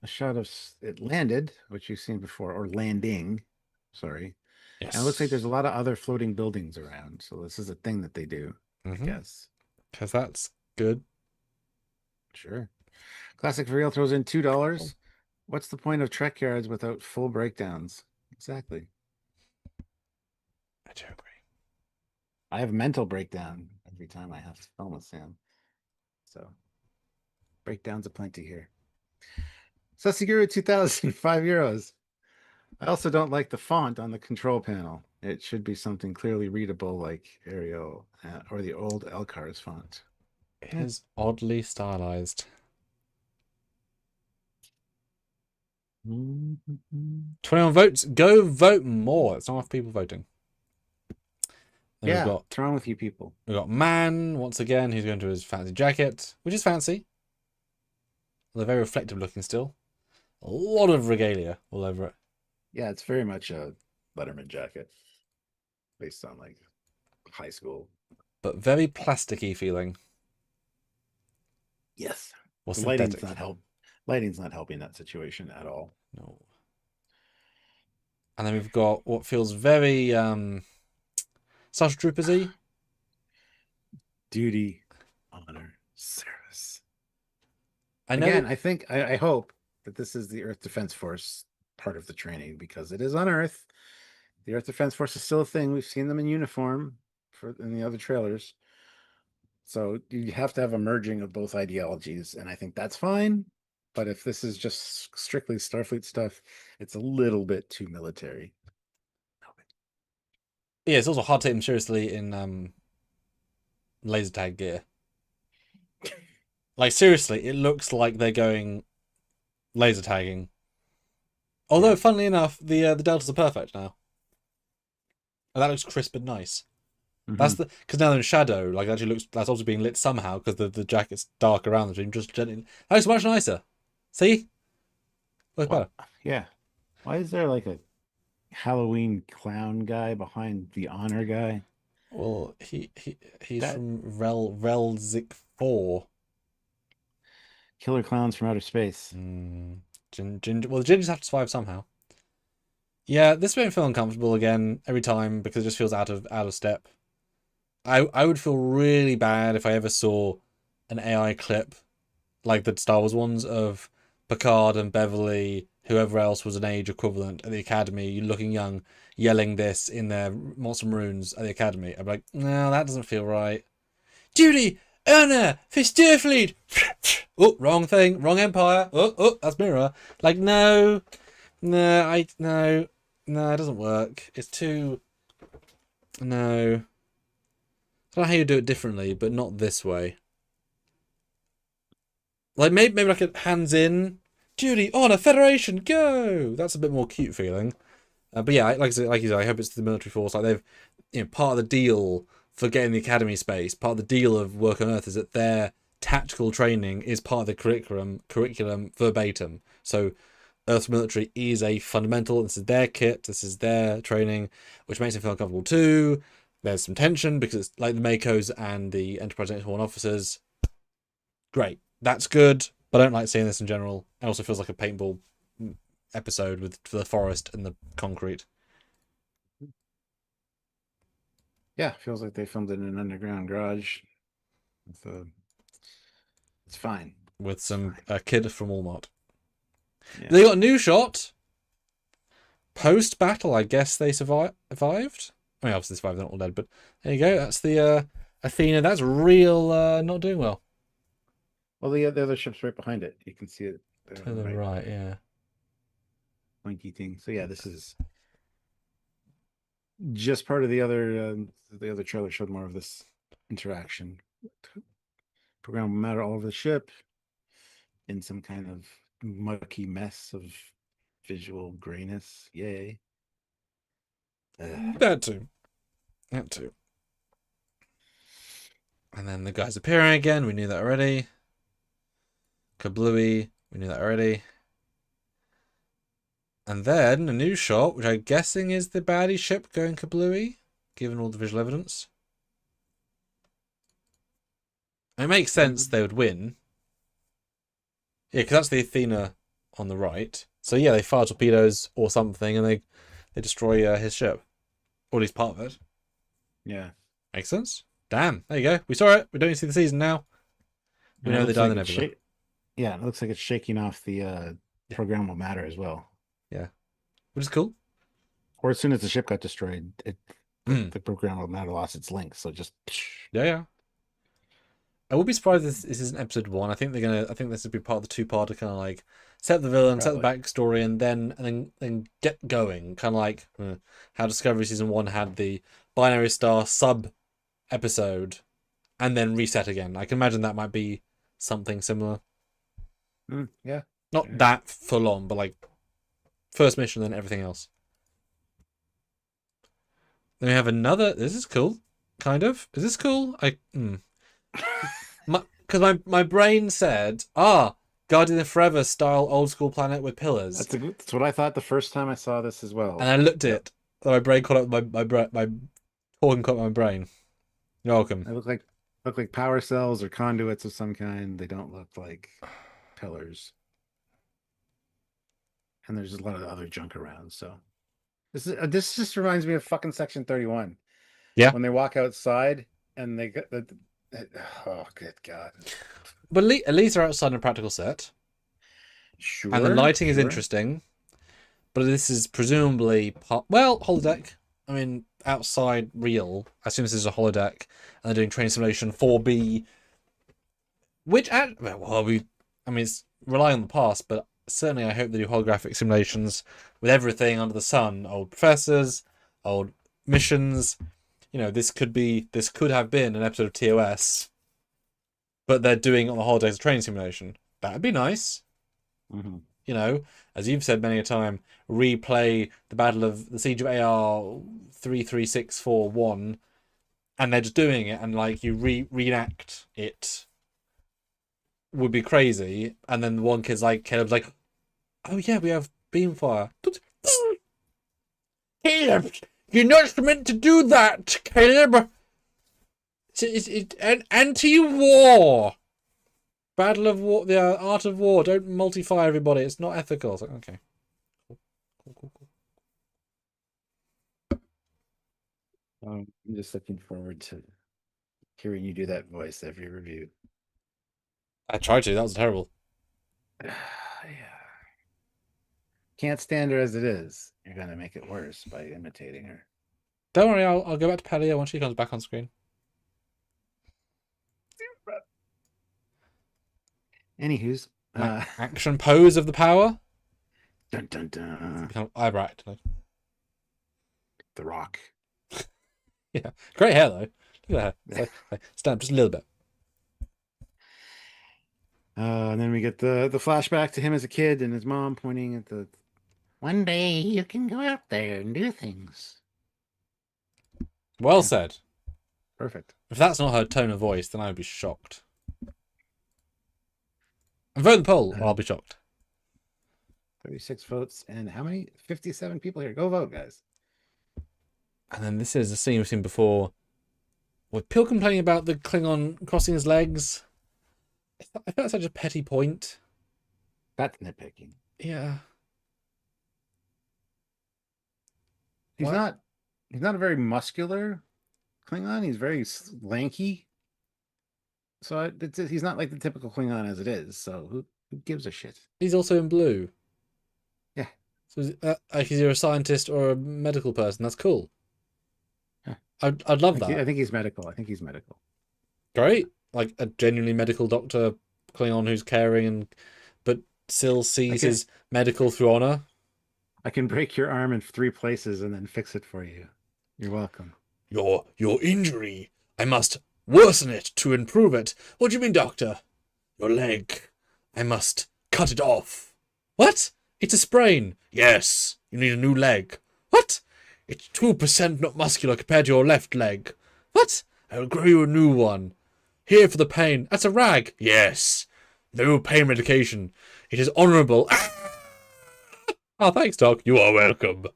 a shot of it landed, which you've seen before, or landing. Sorry. Yes. And it looks like there's a lot of other floating buildings around. So this is a thing that they do, I guess. Because that's good. Sure. Classic for Real throws in $2. What's the point of Trekyards without full breakdowns? Exactly. I do agree. I have mental breakdown every time I have to film with Sam. So breakdowns aplenty here. Sasiguru 2000, €5. I also don't like the font on the control panel. It should be something clearly readable like Arial or the old Elcar's font. It is oddly stylized. 21 votes. Go vote more. It's not enough people voting. Then what's wrong with you people? We've got Man, once again, who's going to his fancy jacket, which is fancy. They're very reflective looking still. A lot of regalia all over it. Yeah, it's very much a Letterman jacket. Based on like high school. But very plasticky feeling. Yes. Or lighting's not helping that situation at all. No. And then we've got what feels very Starship Troopers-y. Duty, honor, service. I know. Again, I hope that this is the Earth Defense Force part of the training, because it is on Earth. The Earth Defense Force is still a thing. We've seen them in uniform in the other trailers. So you have to have a merging of both ideologies, and I think that's fine. But if this is just strictly Starfleet stuff, it's a little bit too military. Yeah, it's also hard to take them seriously in laser tag gear. Like, seriously, it looks like they're going laser tagging. Although, funnily enough, the deltas are perfect now. And that looks crisp and nice. That's because now they're in shadow. Like, it actually looks, that's also being lit somehow because the jacket's dark around them. Just gently. That looks much nicer. See? Looks better. Yeah. Why is there like a Halloween clown guy behind the honor guy? Well, he's from Relzik 4. Killer clowns from outer space. Well, the gingers have to survive somehow. Yeah, this made me feel uncomfortable again every time because it just feels out of step. I would feel really bad if I ever saw an AI clip like the Star Wars ones of Picard and Beverly, whoever else was an age equivalent at the Academy, looking young, yelling this in their Monster Maroons at the Academy. I'd be like, no, that doesn't feel right. Duty, honor, for Starfleet. Oh, wrong thing, wrong empire. Oh, that's Mirror. Like, no, it doesn't work. It's too, no. I don't know how you do it differently, but not this way. Like, maybe like a hands in. Duty, honor, Federation, go! That's a bit more cute feeling. But yeah, like you said, I hope it's the military force. Like, they've, part of the deal for getting the Academy space, part of the deal of work on Earth is that they're tactical training is part of the curriculum verbatim. So Earth's military is a fundamental. This is their kit. This is their training, which makes them feel uncomfortable too. There's some tension because it's like the Makos and the Enterprise 81 officers. Great. That's good, but I don't like seeing this in general. It also feels like a paintball episode with the forest and the concrete. Yeah, feels like they filmed it in an underground garage. It's fine. With some kid from Walmart. Yeah. They got a new shot. Post-battle, I guess they survived. I mean, obviously they survived, they're not all dead, but there you go. That's the Athena. That's real not doing well. Well, the other ship's right behind it. You can see it. To the right, yeah. Pointy thing. So yeah, this is just part of the other trailer showed more of this interaction. Programmable matter all over the ship in some kind of mucky mess of visual grayness. Yay. Had to. And then the guy's appearing again. We knew that already. Kablooey. We knew that already. And then a new shot, which I'm guessing is the baddie ship going kablooey, given all the visual evidence. It makes sense they would win. Yeah, because that's the Athena on the right. So yeah, they fire torpedoes or something, and they destroy his ship, or at least part of it. Yeah, makes sense. Damn, there you go. We saw it. We don't need to see the season now. We know they died in the nebula. Yeah, it looks like it's shaking off the programmable matter as well. Yeah, which is cool. Or as soon as the ship got destroyed, the programmable matter lost its link, so just yeah. I would be surprised if this isn't episode 1. I think this would be part of the two-part to kind of like set the villain, set the backstory, and then get going. Kind of like how Discovery season 1 had the binary star sub episode, and then reset again. I can imagine that might be something similar. Yeah, not that full on, but like first mission, then everything else. Then we have another. This is cool, kind of. Is this cool? Because my brain said, Guardian of Forever style old school planet with pillars. That's what I thought the first time I saw this as well. And I looked at it, and my brain caught up my talking caught my brain. You're welcome. They look like power cells or conduits of some kind. They don't look like pillars. And there's a lot of other junk around. So this just reminds me of fucking Section 31. Yeah. When they walk outside and they get oh, good God. But at least they're outside in a practical set. Sure. And the lighting is interesting. But this is presumably holodeck. I mean, outside real. I assume this is a holodeck. And they're doing training simulation 4B. Which, it's relying on the past, but certainly I hope they do holographic simulations with everything under the sun. Old professors, old missions. You know, this could have been an episode of TOS, but they're doing it on the holodeck as a training simulation. That'd be nice. Mm-hmm. You know, as you've said many a time, replay the Siege of AR 33641, and they're just doing it, and like you reenact it. Would be crazy. And then one kid's like, Caleb's like, oh yeah, we have beamfire. Caleb, you're not meant to do that, Caleb. It's an anti-war. Battle of war, the art of war. Don't multi-fire everybody. It's not ethical. It's like, okay. Cool. I'm just looking forward to hearing you do that voice every review. I tried to. That was terrible. Yeah. Can't stand her as it is. You're gonna make it worse by imitating her. Don't worry. I'll go back to Palia once she comes back on screen. Anywho's action pose of the power. Dun dun dun. Eyebrow actually. The Rock. Yeah, great hair though. Look at that. Like, stand up just a little bit. And then we get the flashback to him as a kid and his mom pointing at the. One day you can go out there and do things. Well said. Perfect. If that's not her tone of voice, then I would be shocked. And vote the poll, or I'll be shocked. 36 votes, and how many? 57 people here. Go vote, guys. And then this is a scene we've seen before, with Pil complaining about the Klingon crossing his legs. I felt that's such a petty point. That's nitpicking. Yeah. He's not a very muscular Klingon. He's very lanky. So he's not like the typical Klingon as it is. So who gives a shit? He's also in blue. Yeah. So like you're a scientist or a medical person. That's cool. Yeah. I'd love that. I think he's medical. Great. Like a genuinely medical doctor Klingon who's caring but still sees his medical through honor. I can break your arm in 3 places and then fix it for you. You're welcome. Your injury. I must worsen it to improve it. What do you mean, doctor? Your leg. I must cut it off. What? It's a sprain. Yes. You need a new leg. What? It's 2% not muscular compared to your left leg. What? I will grow you a new one. Here for the pain. That's a rag. Yes. No pain medication. It is honourable. Oh, thanks, Doc. You are welcome.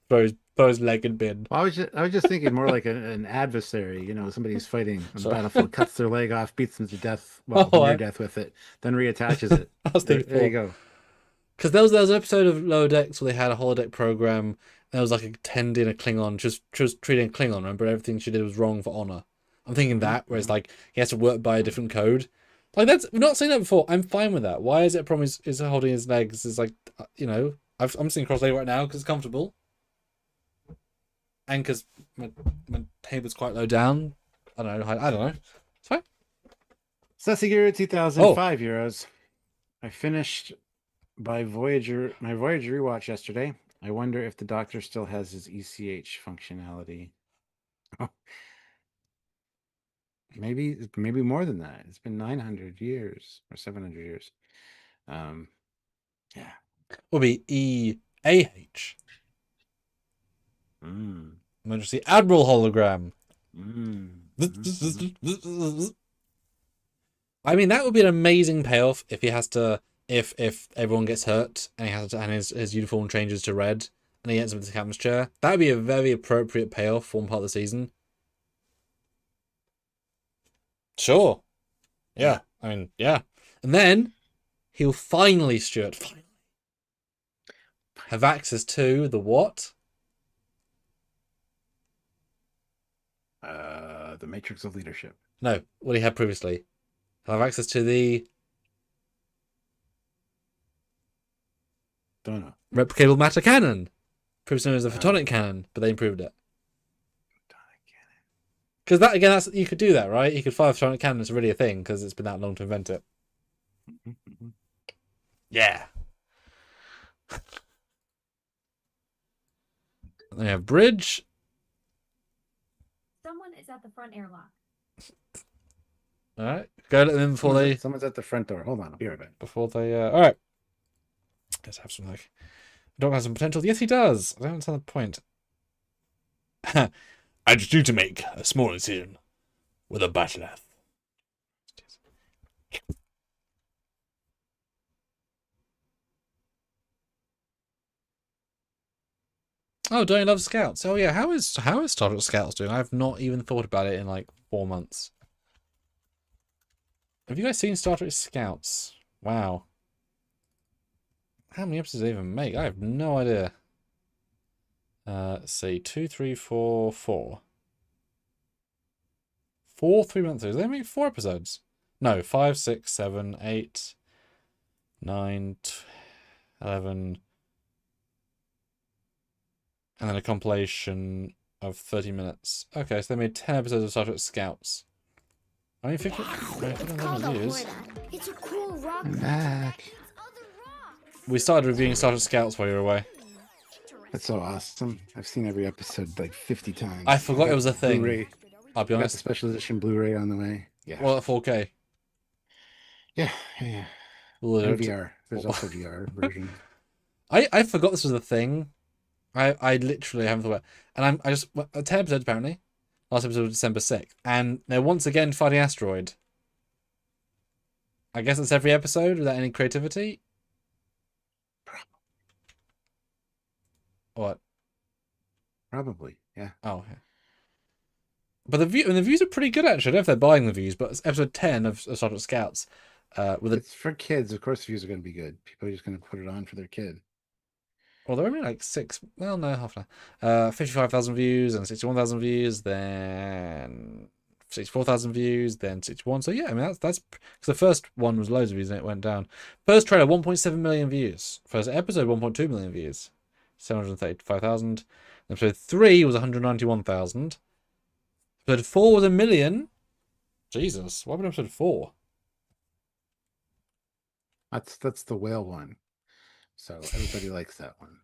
Throw his leg in bin. Well, I was just thinking more like an adversary. You know, somebody who's fighting on the battlefield, cuts their leg off, beats them to death, near death with it, then reattaches it. I was thinking, there you go. Because there was an episode of Lower Decks where they had a holodeck program. And there was like a tending a Klingon. She was treating a Klingon. Remember, everything she did was wrong for honor. I'm thinking that, where it's like he has to work by a different code. Like we've not seen that before. I'm fine with that. Why is it a problem? Is holding his legs? Is like, you know, I'm sitting cross-legged right now because it's comfortable, and because my table's quite low down. I don't know. It's fine. Sesigiru 2005 euros. I finished my Voyager rewatch yesterday. I wonder if the Doctor still has his ECH functionality. Oh. Maybe more than that. It's been 900 years or 700 years. Yeah. Will be EAH. Emergency Admiral hologram. I mean, that would be an amazing payoff if he has to, if everyone gets hurt and he has to, and his uniform changes to red and he ends up in the captain's chair. That would be a very appropriate payoff for one part of the season. Sure. Yeah. I mean, yeah. And then he'll finally, Stuart, have access to the what? The Matrix of Leadership. No, what he had previously. He'll have access to the Don't know. replicable matter cannon. Previously known as the photonic cannon, but they improved it. Because that again, you could do that, right? You could fire a photonic cannon. It's really a thing because it's been that long to invent it. Yeah. They have bridge. Someone is at the front airlock. All right, go let them in before Someone's at the front door. Hold on, I'll be right back. Before they. All right. Let's have some like. Dog has some potential. Yes, he does. I don't understand the point. I just need to make a small incision with a bat'leth. Oh, don't you love Scouts? Oh yeah, how is Starfleet Scouts doing? I've not even thought about it in like 4 months. Have you guys seen Star Trek Scouts? Wow. How many episodes do they even make? I have no idea. Let's see. 2, 3, 4, 4. 4 3-month series. They make 4 episodes. No, 5, 6, 7, 8, 9, 11. And then a compilation of 30 minutes. Okay, so they made 10 episodes of Star Trek Scouts. I mean, 50 years. It's a cool rock. I'm back. We started reviewing Star Trek Scouts while you were away. That's so awesome. I've seen every episode like 50 times. I forgot it was a thing. Blu-ray. I'll be Got the honest. special edition Blu-ray on the way. Yeah. Well, at 4K. Yeah. Well, And VR. There's also VR version. I forgot this was a thing. I literally haven't thought about it. And I just 10 episodes apparently. Last episode was December 6th. And they're once again fighting asteroid. I guess it's every episode without any creativity. What? Probably, yeah. Oh, yeah. But the views are pretty good actually. I don't know if they're buying the views, but it's episode 10 of Star Trek Scouts. With It's for kids. Of course, views are going to be good. People are just going to put it on for their kid. well, they're only like 6. Well, no, half an hour. 55,000 views and 61,000 views, then 64,000 views, then 61. So yeah, I mean that's because the first one was loads of views and it went down. First trailer 1.7 million views. First episode 1.2 million views. 735,000. Episode 3 was 191,000. Episode 4 was 1 million. Jesus, what happened to episode 4? That's the whale one. So everybody likes that one.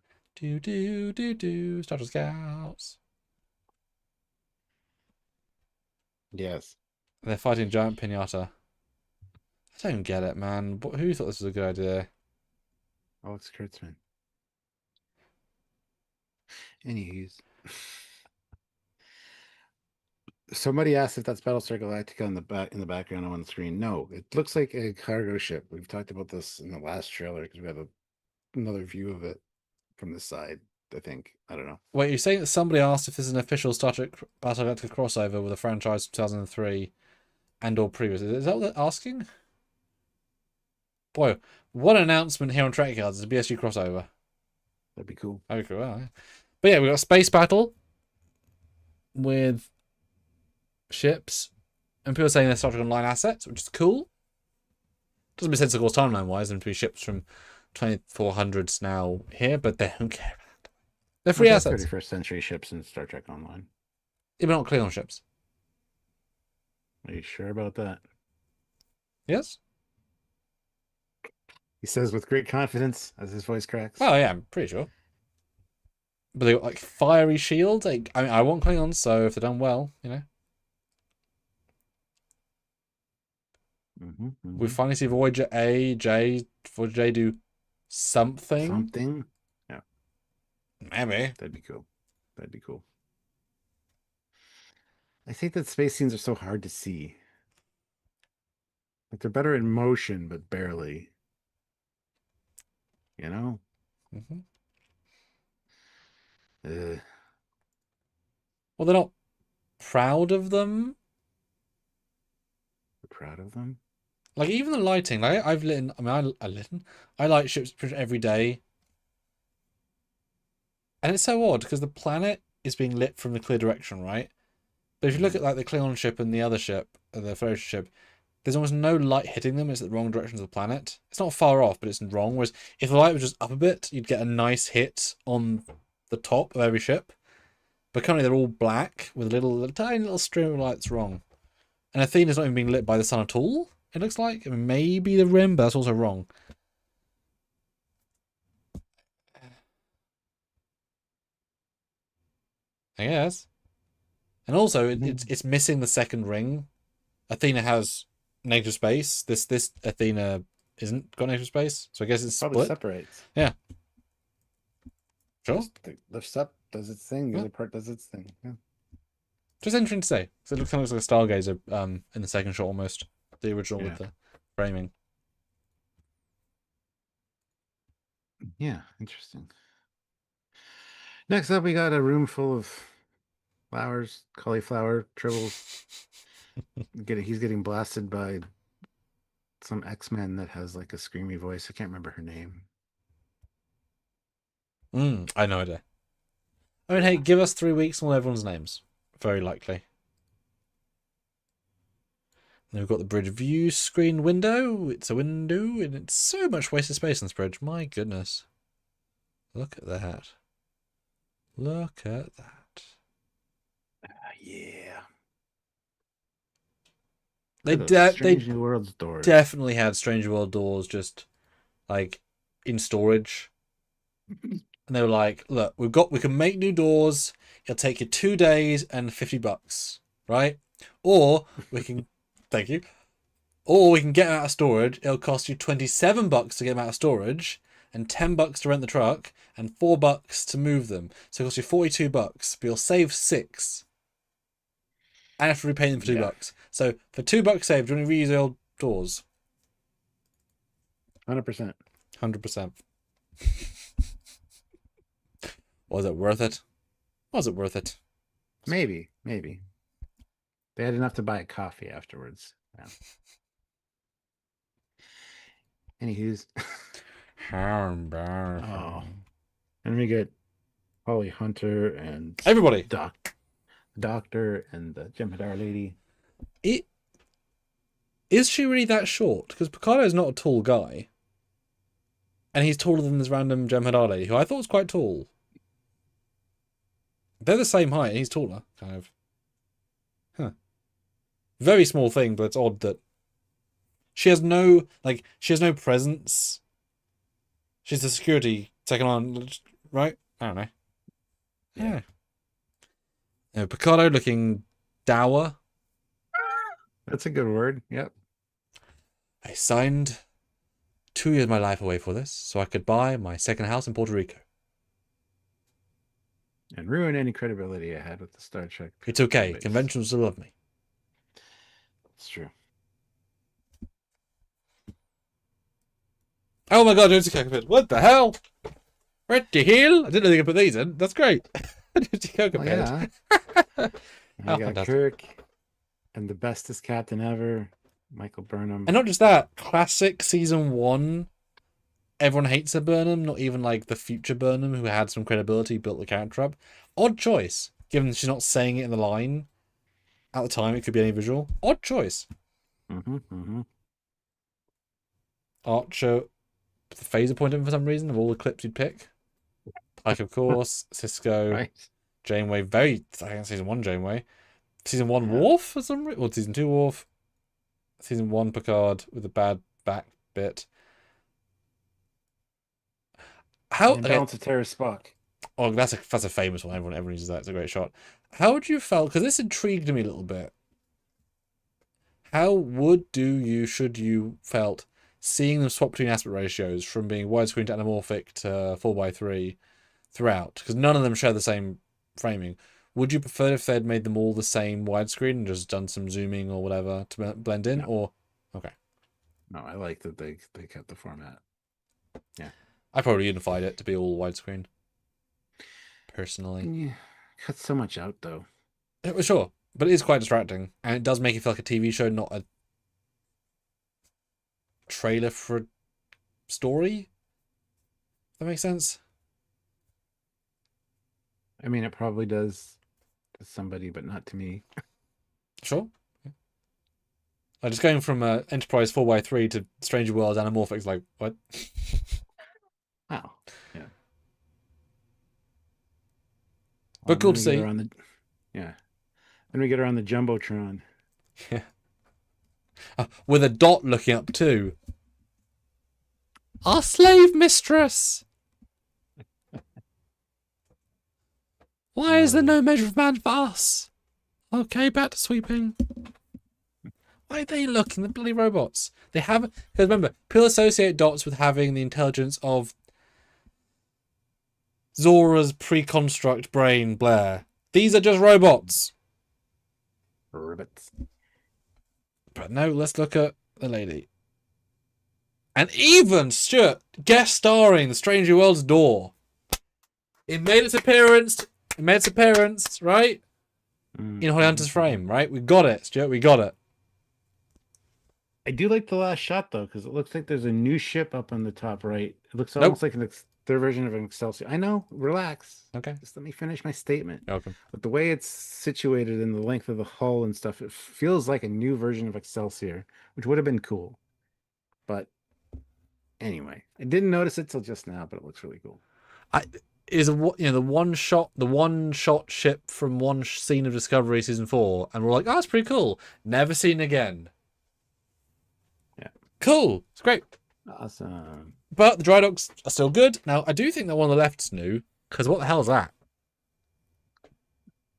Star Trek Scouts. Yes. They're fighting giant pinata. I don't get it, man. Who thought this was a good idea? Alex Kurtzman. Anyways. Somebody asked if that's Battlestar Galactica in the background on the screen. No, it looks like a cargo ship. We've talked about this in the last trailer because we have another view of it from the side. I think, I don't know. Wait, you're saying that somebody asked if this is an official Star Trek Battlestar Galactica crossover with a franchise from 2003 and/or previous? Is that what they're asking? Boy, what an announcement here on Trekyards is a BSG crossover. That'd be cool. That'd be cool. Yeah. But yeah, we got a space battle with ships, and people are saying they're Star Trek Online assets, which is cool. Doesn't make sense, of course, timeline wise, them to be ships from 2400s now here, but they don't care about that. They're free assets. 31st century ships in Star Trek Online. Even not Klingon ships. Are you sure about that? Yes? He says with great confidence as his voice cracks. Oh yeah, I'm pretty sure. But they got like fiery shields. Like, I mean, I want Klingons, so if they're done well, you know. We finally see Voyager Voyager J do something. Something? Yeah. Maybe. That'd be cool. That'd be cool. I think that space scenes are so hard to see. Like they're better in motion, but barely. You know? Mm-hmm. Well, they're not proud of them. We're proud of them. Like even the lighting, like I've lit. I mean, I light ships pretty much every day, and it's so odd because the planet is being lit from the clear direction, right? But if you look at like the Klingon ship and the other ship, the Federation ship, there's almost no light hitting them. It's the wrong direction of the planet. It's not far off, but it's wrong. Whereas if the light was just up a bit, you'd get a nice hit on the top of every ship. But currently they're all black with a tiny little stream of lights wrong. And Athena's not even being lit by the sun at all, it looks like. I mean, maybe the rim, but that's also wrong. I guess. And also, it's missing the second ring. Athena has negative space. This Athena isn't got negative space, so I guess it's probably split. Separates. Yeah. Sure. Just lifts up, does its thing. The other part does its thing. Yeah. Just interesting to say. So it kind of looks like a Stargazer in the second shot almost. The original with the framing. Yeah, interesting. Next up, we got a room full of flowers, cauliflower, tribbles. He's getting blasted by some X-Men that has like a screamy voice. I can't remember her name. I know idea. I mean, hey, give us 3 weeks and we'll have everyone's names. Very likely. Then we've got the bridge view screen window. It's a window, and it's so much wasted space on this bridge. My goodness. Look at that. Look at that. Yeah. They New Worlds doors. Definitely had Strange World doors just like in storage. And they were like, look, we can make new doors. It'll take you 2 days and $50, right? Or we can thank you. Or we can get them out of storage. It'll cost you $27 to get them out of storage, and $10 to rent the truck, and $4 to move them. So it costs you $42, but you'll save $6. And have to repay them for $2. So for $2 saved, do you want to reuse the old doors? 100%. 100%. Was it worth it? Was it worth it? Maybe. They had enough to buy a coffee afterwards. Yeah. Anywho's. Oh. And we get Holly Hunter and Everybody. Doctor and the Jem'Hadar lady. Is she really that short? Because Picardo is not a tall guy. And he's taller than this random Jem'Hadar lady, who I thought was quite tall. They're the same height, and he's taller, kind of. Huh. Very small thing, but it's odd that she has no presence. She's the security second on, right? I don't know. Yeah. Picardo looking dour. That's a good word. Yep. I signed 2 years of my life away for this, so I could buy my second house in Puerto Rico. And ruin any credibility I had with the Star Trek. It's okay. base. Conventions still love me. It's true. Oh my god, Dirty Cockpit. What the hell? Red the hell? I didn't know they could put these in. That's great. Dirty Cockpit. Yeah. Oh, I got fantastic. Kirk and the bestest captain ever, Michael Burnham. And not just that, classic season 1. Everyone hates a Burnham, not even like the future Burnham who had some credibility, built the character up. Odd choice, given she's not saying it in the line. At the time, it could be any visual. Odd choice. Archer, the phaser point him for some reason, of all the clips you'd pick. Pike, of course. Cisco. Right. Janeway, I think season 1 Janeway. Season 1 Yeah. Worf for some reason. Or season 2 Worf. Season 1 Picard with a bad back bit. How And Balance of Terror Spock. Oh, that's a famous one. Everyone uses that. It's a great shot. How would you felt? Because this intrigued me a little bit. How should you felt seeing them swap between aspect ratios from being widescreen to anamorphic to 4:3 throughout? Because none of them share the same framing. Would you prefer if they'd made them all the same widescreen and just done some zooming or whatever to blend in? No. Or okay, No, I like that they kept the format. I probably unified it to be all widescreen. Personally, Yeah. Cut so much out though. Sure, but it is quite distracting, and it does make it feel like a TV show, not a trailer for a story. That makes sense. I mean, it probably does to somebody, but not to me. Sure. I'm just going from Enterprise 4x3 to Stranger Worlds Anamorphics, like, what? Wow. Yeah. But cool then to we get see. her on the- yeah. Then we get her on the Jumbotron. Yeah. With a dot looking up too. Our slave mistress! Why is there no measure of man for us? Okay, back to sweeping. Why are they looking? The bloody robots. They have... Because remember, people associate dots with having the intelligence of Zora's pre-construct brain Blair. These are just robots. Ribbits. But no, let's look at the lady. And even Stuart guest starring The Stranger Worlds Door. It made its appearance. Right? In Holly Hunter's frame, right? We got it, Stuart. We got it. I do like the last shot though, because it looks like there's a new ship up on the top right. It looks Nope. almost like their version of an Excelsior. I know. Relax. Okay. Just let me finish my statement. Welcome. But the way it's situated and the length of the hull and stuff, it feels like a new version of Excelsior, which would have been cool. But anyway, I didn't notice it till just now, but it looks really cool. The one shot ship from one scene of Discovery season 4, and we're like, oh, that's pretty cool. Never seen again. Yeah. Cool. It's great. Awesome. But the dry docks are still good. Now, I do think that one on the left's new, because what the hell is that?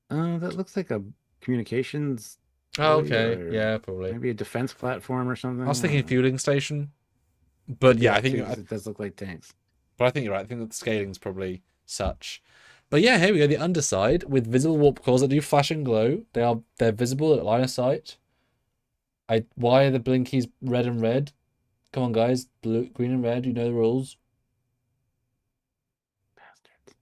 That looks like a communications. Oh, buoy okay. or Yeah, probably. Maybe a defense platform or something. I was thinking don't know. fueling station. But yeah, I think too, 'cause it does look like tanks. But I think you're right. I think that the scaling's probably such. But yeah, here we go. The underside with visible warp cores that do flash and glow. They're visible at line of sight. Why are the blinkies red and red? Come on, guys. Blue, green, and red. You know the rules. Bastards.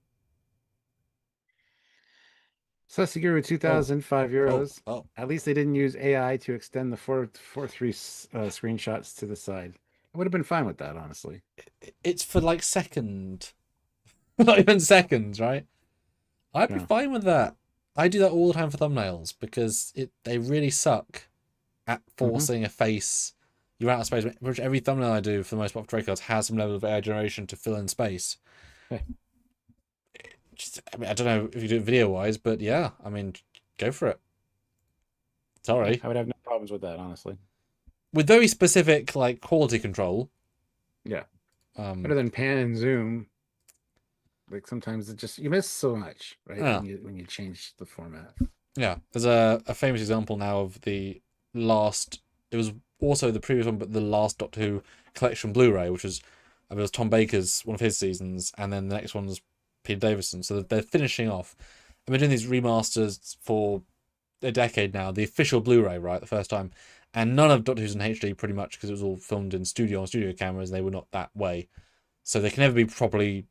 Sessiguru 2000, €5. Oh. At least they didn't use AI to extend the 4:3 screenshots to the side. I would have been fine with that, honestly. It's for like second. Not even seconds, right? I'd be No. fine with that. I do that all the time for thumbnails because they really suck at forcing a face. You're out of space. Pretty much every thumbnail I do for the most part for Trekyards has some level of AI generation to fill in space. Okay. I mean, I don't know if you do it video wise, but yeah, I mean, go for it. Sorry. I would have no problems with that, honestly. With very specific like quality control. Yeah. Better than pan and zoom. Like sometimes you miss so much, right? Yeah. When you change the format. Yeah. There's a famous example now of the last. It was also the previous one, but the last Doctor Who collection Blu-ray, which was it was Tom Baker's one of his seasons, and then the next one was Peter Davison. So they're finishing off. I've been doing these remasters for a decade now. The official Blu-ray, right, the first time, and none of Doctor Who's in HD pretty much because it was all filmed in studio cameras. And they were not that way, so they can never be properly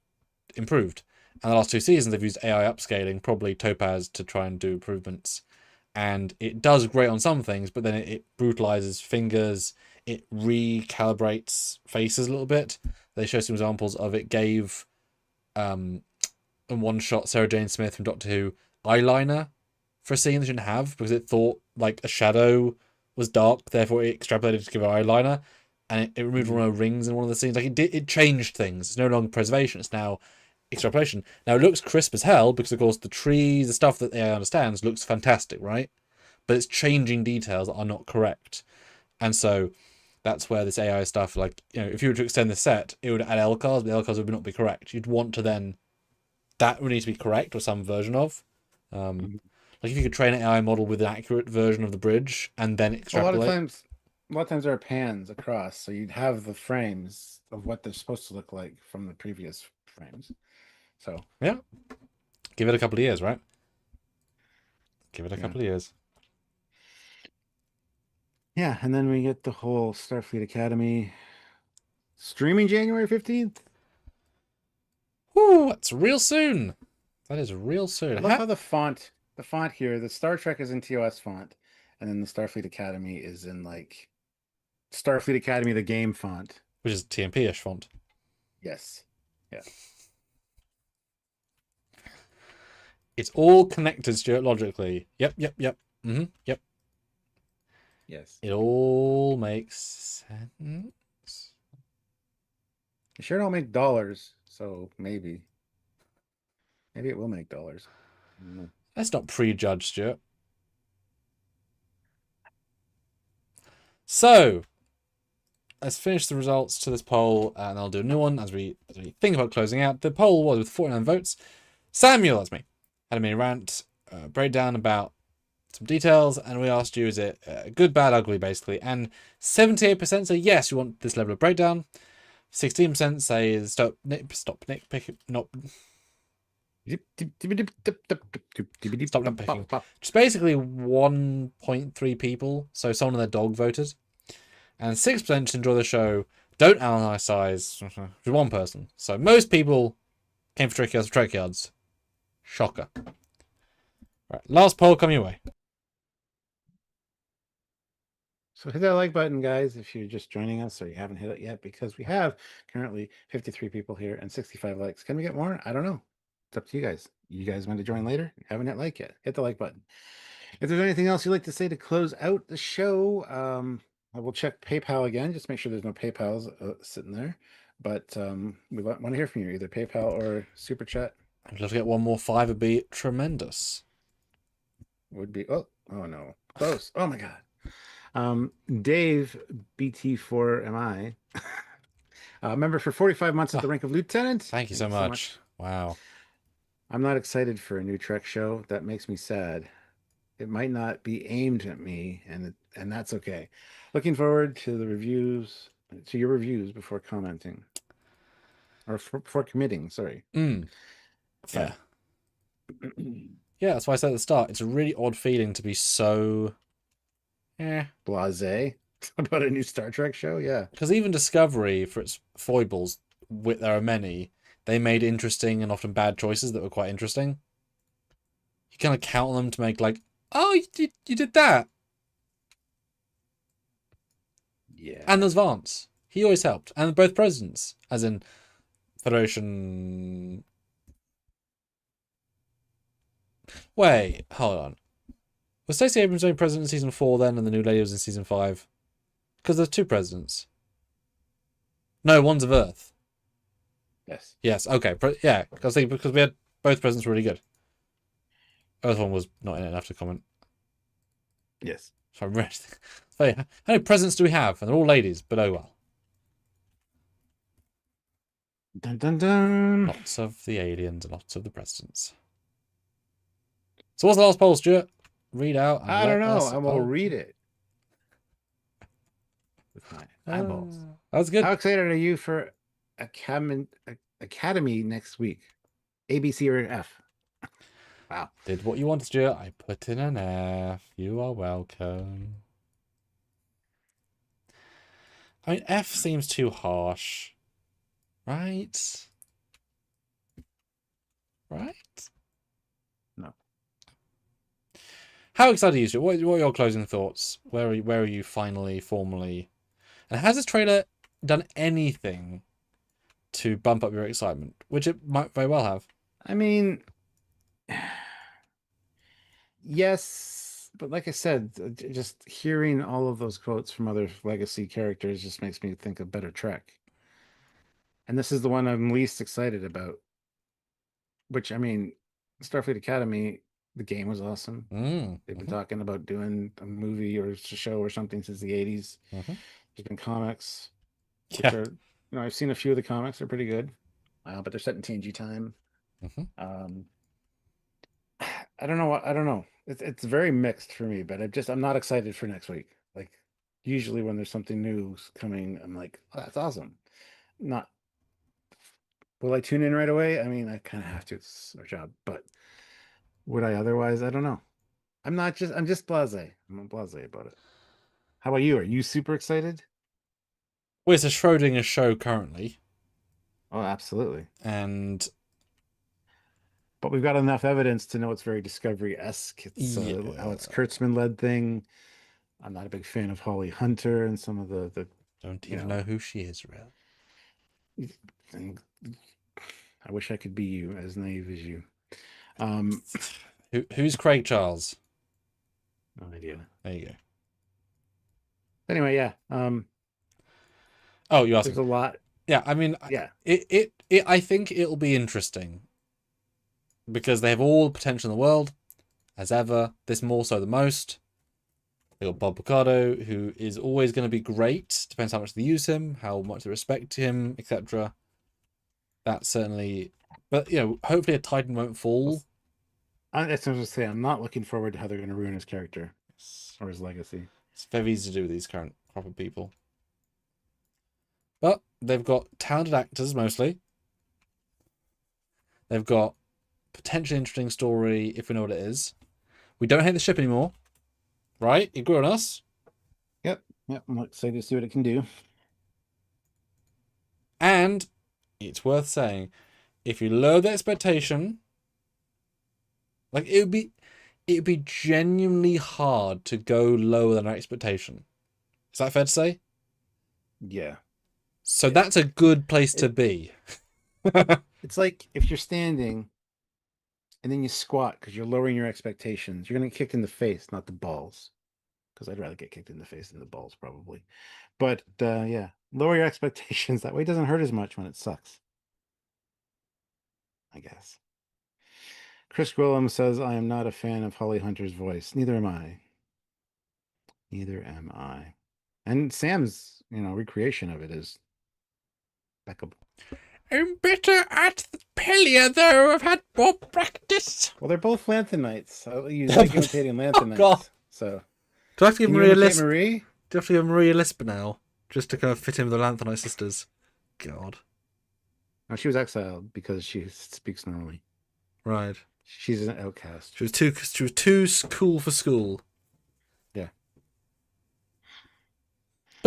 improved. And the last 2 seasons they've used AI upscaling, probably Topaz, to try and do improvements. And it does great on some things, but then it brutalizes fingers, it recalibrates faces a little bit. They show some examples of it gave in one shot Sarah Jane Smith from Doctor Who eyeliner for a scene they shouldn't have because it thought like a shadow was dark, therefore it extrapolated to give her eyeliner, and it removed one of her rings in one of the scenes. Like it changed things. It's no longer preservation, it's now extrapolation. Now it looks crisp as hell because of course the trees, the stuff that the AI understands looks fantastic, right? But it's changing details that are not correct. And so that's where this AI stuff, like, you know, if you were to extend the set, it would add LCARs, but the LCARs would not be correct. You'd want to then, that would need to be correct or some version of. Like if you could train an AI model with an accurate version of the bridge and then extrapolate. A lot of times there are pans across, so you'd have the frames of what they're supposed to look like from the previous frames. So yeah, give it a couple of years, right? Give it a couple of years. Yeah, and then we get the whole Starfleet Academy streaming January 15th. Woo, that's real soon. That is real soon. I love how the font here, the Star Trek is in TOS font, and then the Starfleet Academy is in like Starfleet Academy the game font, which is TMP-ish font. Yes. Yeah. It's all connected, Stuart, logically. Yep. Yep. Yes. It all makes sense. You sure don't make dollars, so maybe it will make dollars. Let's not prejudge, Stuart. So, let's finish the results to this poll, and I'll do a new one as we think about closing out. The poll was with 49 votes. Samuel, that's me, had a mini rant, breakdown about some details, and we asked you, is it good, bad, ugly, basically? And 78% say yes, you want this level of breakdown. 16% say stop nitpicking. Stop nitpicking. Just basically 1.3 people, so someone and their dog voted. And 6% just enjoy the show, don't analyze size, with one person. So most people came for Trekyards. Shocker. Right, last poll coming your way. So hit that like button, guys, if you're just joining us or you haven't hit it yet, because we have currently 53 people here and 65 likes. Can we get more? I don't know. It's up to you guys. You guys want to join later? Haven't hit like yet? Hit the like button. If there's anything else you'd like to say to close out the show, I will check PayPal again. Just make sure there's no PayPals sitting there. But we want to hear from you, either PayPal or Super Chat. I'd love to get one more 5 would be tremendous. Would be, oh no. Close. Oh my God. Dave BT4MI, member for 45 months at the rank of lieutenant. Thank you so much. Wow. I'm not excited for a new Trek show. That makes me sad. It might not be aimed at me, and that's okay. Looking forward to your reviews before commenting, or before committing. Sorry. Fair. Yeah, that's why I said at the start. It's a really odd feeling to be so. Blasé. About a new Star Trek show? Yeah. Because even Discovery, for its foibles, there are many, they made interesting and often bad choices that were quite interesting. You kind of count on them to make like, oh, you did that. Yeah. And there's Vance. He always helped. And both presidents, as in Federation. Wait, hold on. Was Stacey Abrams only president in season 4 then, and the new lady was in season 5? Because there's 2 presidents. No, one's of Earth. Yes. Yes, okay. Yeah, because we had both presidents were really good. Earth one was not in it enough to comment. Yes. So I'm ready. So, how many presidents do we have? And they're all ladies, but oh well. Dun dun dun. Lots of the aliens and lots of the presidents. So what's the last poll, Stuart? Read out. And I don't know. us- I will read it. With my eyeballs. That was good. How excited are you for Academy next week? A, B, C, or F? Wow. Did what you wanted, Stuart. I put in an F. You are welcome. I mean, F seems too harsh. Right? Right? No. How excited are you, Stuart? What are your closing thoughts? Where are you finally, formally? And has this trailer done anything to bump up your excitement? Which it might very well have. I mean, yes, but like I said, just hearing all of those quotes from other legacy characters just makes me think of better Trek. And this is the one I'm least excited about. Which, I mean, Starfleet Academy, the game was awesome. They've been talking about doing a movie or a show or something since the 80s. There's been comics, which Yeah. are, I've seen a few of the comics. They're pretty good, but they're set in TNG time. I don't know. I don't know. It's very mixed for me, but I'm not excited for next week. Like usually when there's something new coming, I'm like, oh, that's awesome. Not. Will I tune in right away? I mean, I kind of have to. It's our job, but would I otherwise? I don't know. I'm just blasé. I'm blasé about it. How about you? Are you super excited? Well, it's a Schrodinger show currently. Oh, absolutely. But we've got enough evidence to know it's very Discovery-esque. It's Alex Kurtzman-led thing. I'm not a big fan of Holly Hunter and some of the don't even know who she is, really. I wish I could be you, as naive as you. Who's Craig Charles? No idea. There you go. Anyway, yeah. Oh, you asked. There's a lot. Yeah, I mean, yeah. I think it'll be interesting because they have all the potential in the world, as ever. This more so than most. They got Bob Picardo, who is always going to be great. Depends how much they use him, how much they respect him, etc. That's certainly, but hopefully a Titan won't fall. That's what I was going to say. I'm not looking forward to how they're going to ruin his character or his legacy. It's very easy to do with these current crop of people. But they've got talented actors mostly. They've got potentially interesting story if we know what it is. We don't hate the ship anymore, right? You grew on us. Yep. I'm excited to see what it can do. And it's worth saying, if you lower the expectation, like it'd be genuinely hard to go lower than our expectation. Is that fair to say? Yeah. So that's a good place to be. It's like if you're standing and then you squat because you're lowering your expectations, you're going to get kicked in the face, not the balls. Because I'd rather get kicked in the face than the balls, probably. But yeah, lower your expectations. That way it doesn't hurt as much when it sucks. I guess. Chris Gwillem says, I am not a fan of Holly Hunter's voice. Neither am I. Neither am I. And Sam's, recreation of it is impeccable. I'm better at the Pelia, though. I've had more practice. Well, they're both Lanthanites. So you like imitating Lanthanites. God. So Do I have to give can Maria you imitate Lisp? Marie? Do you have to give Maria Lisp now? Just to kind of fit in with the Lanthanite sisters? God. No, she was exiled because she speaks normally. Right. She's an outcast. She was too cool for school. Yeah.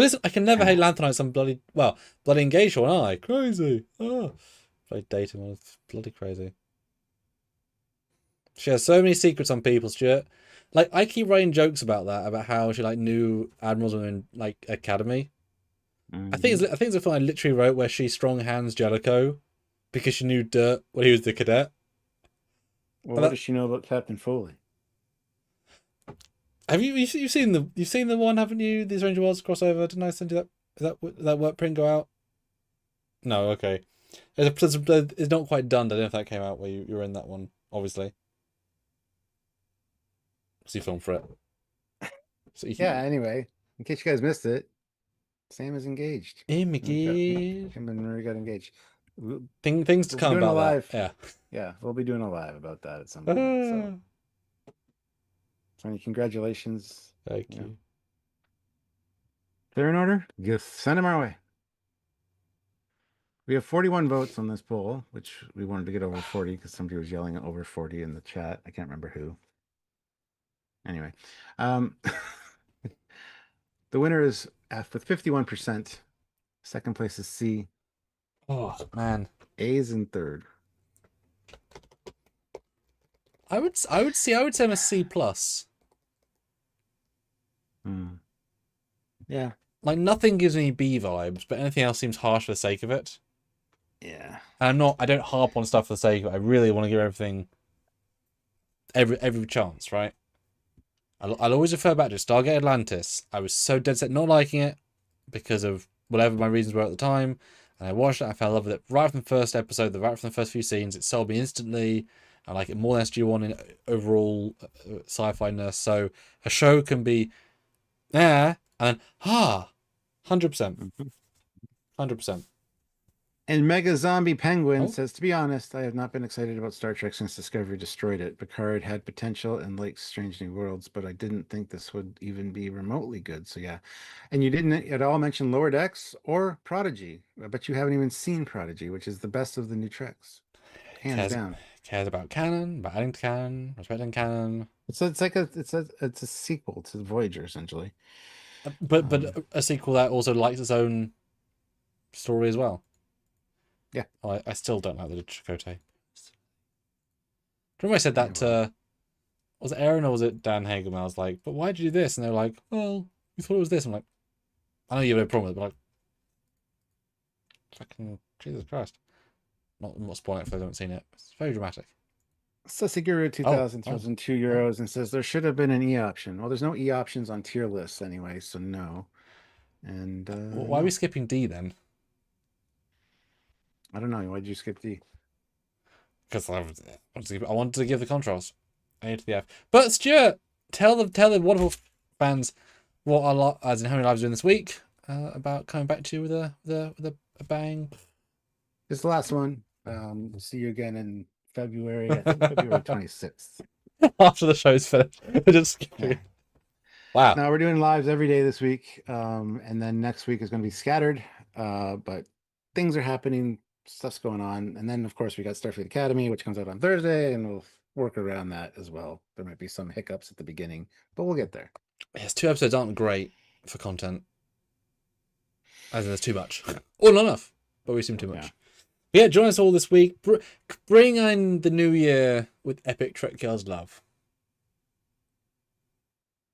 But listen, I can never hate Lanthanites. I'm bloody engaged one, aren't I? Crazy. Oh, bloody dating one. It's bloody crazy. She has so many secrets on people, Stuart. Like, I keep writing jokes about that, about how she like knew admirals when in like academy. I think it's a film I literally wrote where she strong hands Jellicoe because she knew dirt when he was the cadet. Well, what does she know about Captain Foley? Have you've seen the one, haven't you? The Stranger Worlds crossover. Didn't I send you that? Did that work print go out? No, okay. It's not quite done. I don't know if that came out where you were in that one, obviously. So you filmed for it. So Yeah, anyway, in case you guys missed it, Sam is engaged. Engaged. Him and Marie got engaged. Things to come about live. that. Yeah, we'll be doing a live about that at some point. So congratulations. Thank you. Clear in order? Just send them our way. We have 41 votes on this poll, which we wanted to get over 40 because somebody was yelling at over 40 in the chat. I can't remember who. Anyway, the winner is F with 51%. Second place is C. Oh man, A is in third. I would say I'm a C plus. Yeah. Like, nothing gives me B vibes, but anything else seems harsh for the sake of it. Yeah. And I don't harp on stuff for the sake of it. I really want to give everything every chance, right? I'll always refer back to Stargate Atlantis. I was so dead set not liking it because of whatever my reasons were at the time. And I watched it, I fell in love with it right from the first episode, right from the first few scenes. It sold me instantly. I like it more than SG-1 in overall sci-fi-ness. So a show can be, and then, 100%. 100%. And Mega Zombie Penguin says, to be honest, I have not been excited about Star Trek since Discovery destroyed it. Picard had potential and likes Strange New Worlds, but I didn't think this would even be remotely good. So yeah. And you didn't at all mention Lower Decks or Prodigy. I bet you haven't even seen Prodigy, which is the best of the new Treks. Hands down. Cares about canon, about adding to canon, respecting canon. It's a sequel to Voyager, essentially. But a sequel that also likes its own story as well. Yeah. Oh, I still don't like the Chakotay. Remember I said that to, was it Aaron or was it Dan Hagen? I was like, but why'd you do this? And they were like, well, we thought it was this. I'm like, I know you have no problem with it, but like, fucking Jesus Christ. Not spoiling it if I haven't seen it. It's very dramatic. Sasiguru 2000 throws in €2 and says there should have been an E option. Well, there's no E options on tier lists anyway, so no. And why are we skipping D then? I don't know. Why'd you skip D? Because I wanted to give the contrast A to the F. But Stuart, tell the wonderful fans what how many lives doing this week about coming back to you with a bang. This is the last one. We'll see you again in February. I think February 26th. After the show's finished. Wow. Now we're doing lives every day this week, and then next week is going to be scattered. But things are happening. Stuff's going on, and then of course we got Starfleet Academy, which comes out on Thursday, and we'll work around that as well. There might be some hiccups at the beginning, but we'll get there. Yes, 2 episodes aren't great for content. As in, there's too much, or not enough, but we seem too much. Yeah, join us all this week. Bring in the new year with epic Trekyards love.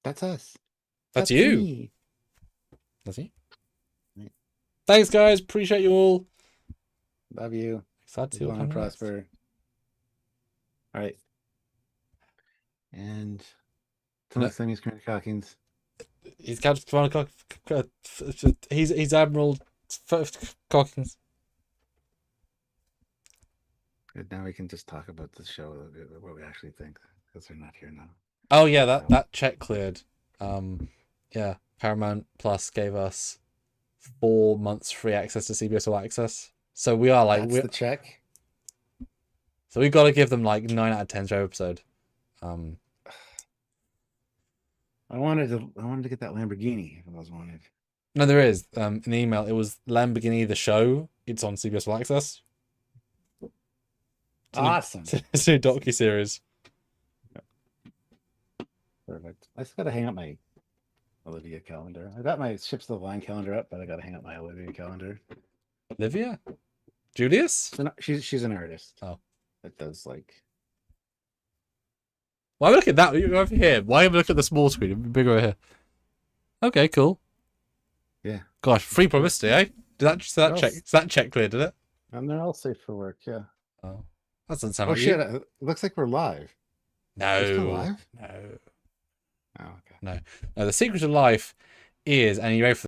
That's us. That's you. Me. That's you. Thanks, guys. Appreciate you all. Love you. Excited to see what prosper. All right. And till next time, he's Commander Calkins. He's Captain Commander he's Admiral Calkins. Good. Now we can just talk about the show, what we actually think, because they're not here now. Oh yeah, that check cleared. Yeah, Paramount Plus gave us 4 months free access to CBS All Access. So we are like, that's the check. So we've got to give them like 9 out of 10 show episode. I wanted to get that Lamborghini if I was wanted. No, there is. In the email, it was Lamborghini the show. It's on CBS All Access. Awesome. It's a new docu-series. Perfect. I just gotta hang up my Olivia calendar. I got my Ships of the Line calendar up, but I got to hang up my Olivia calendar. Olivia? Julius? She's an artist. Oh. That does like. Why look at that? You're over here. Why look at the small screen? It'd be bigger over here. Okay, cool. Yeah. Gosh, free publicity, eh? That check clear, did it? And they're all safe for work, yeah. Oh. That doesn't sound Oh like shit! you. It looks like we're live. No. We're still live? No. Oh, okay. No. No, the secret of life is, and you ready for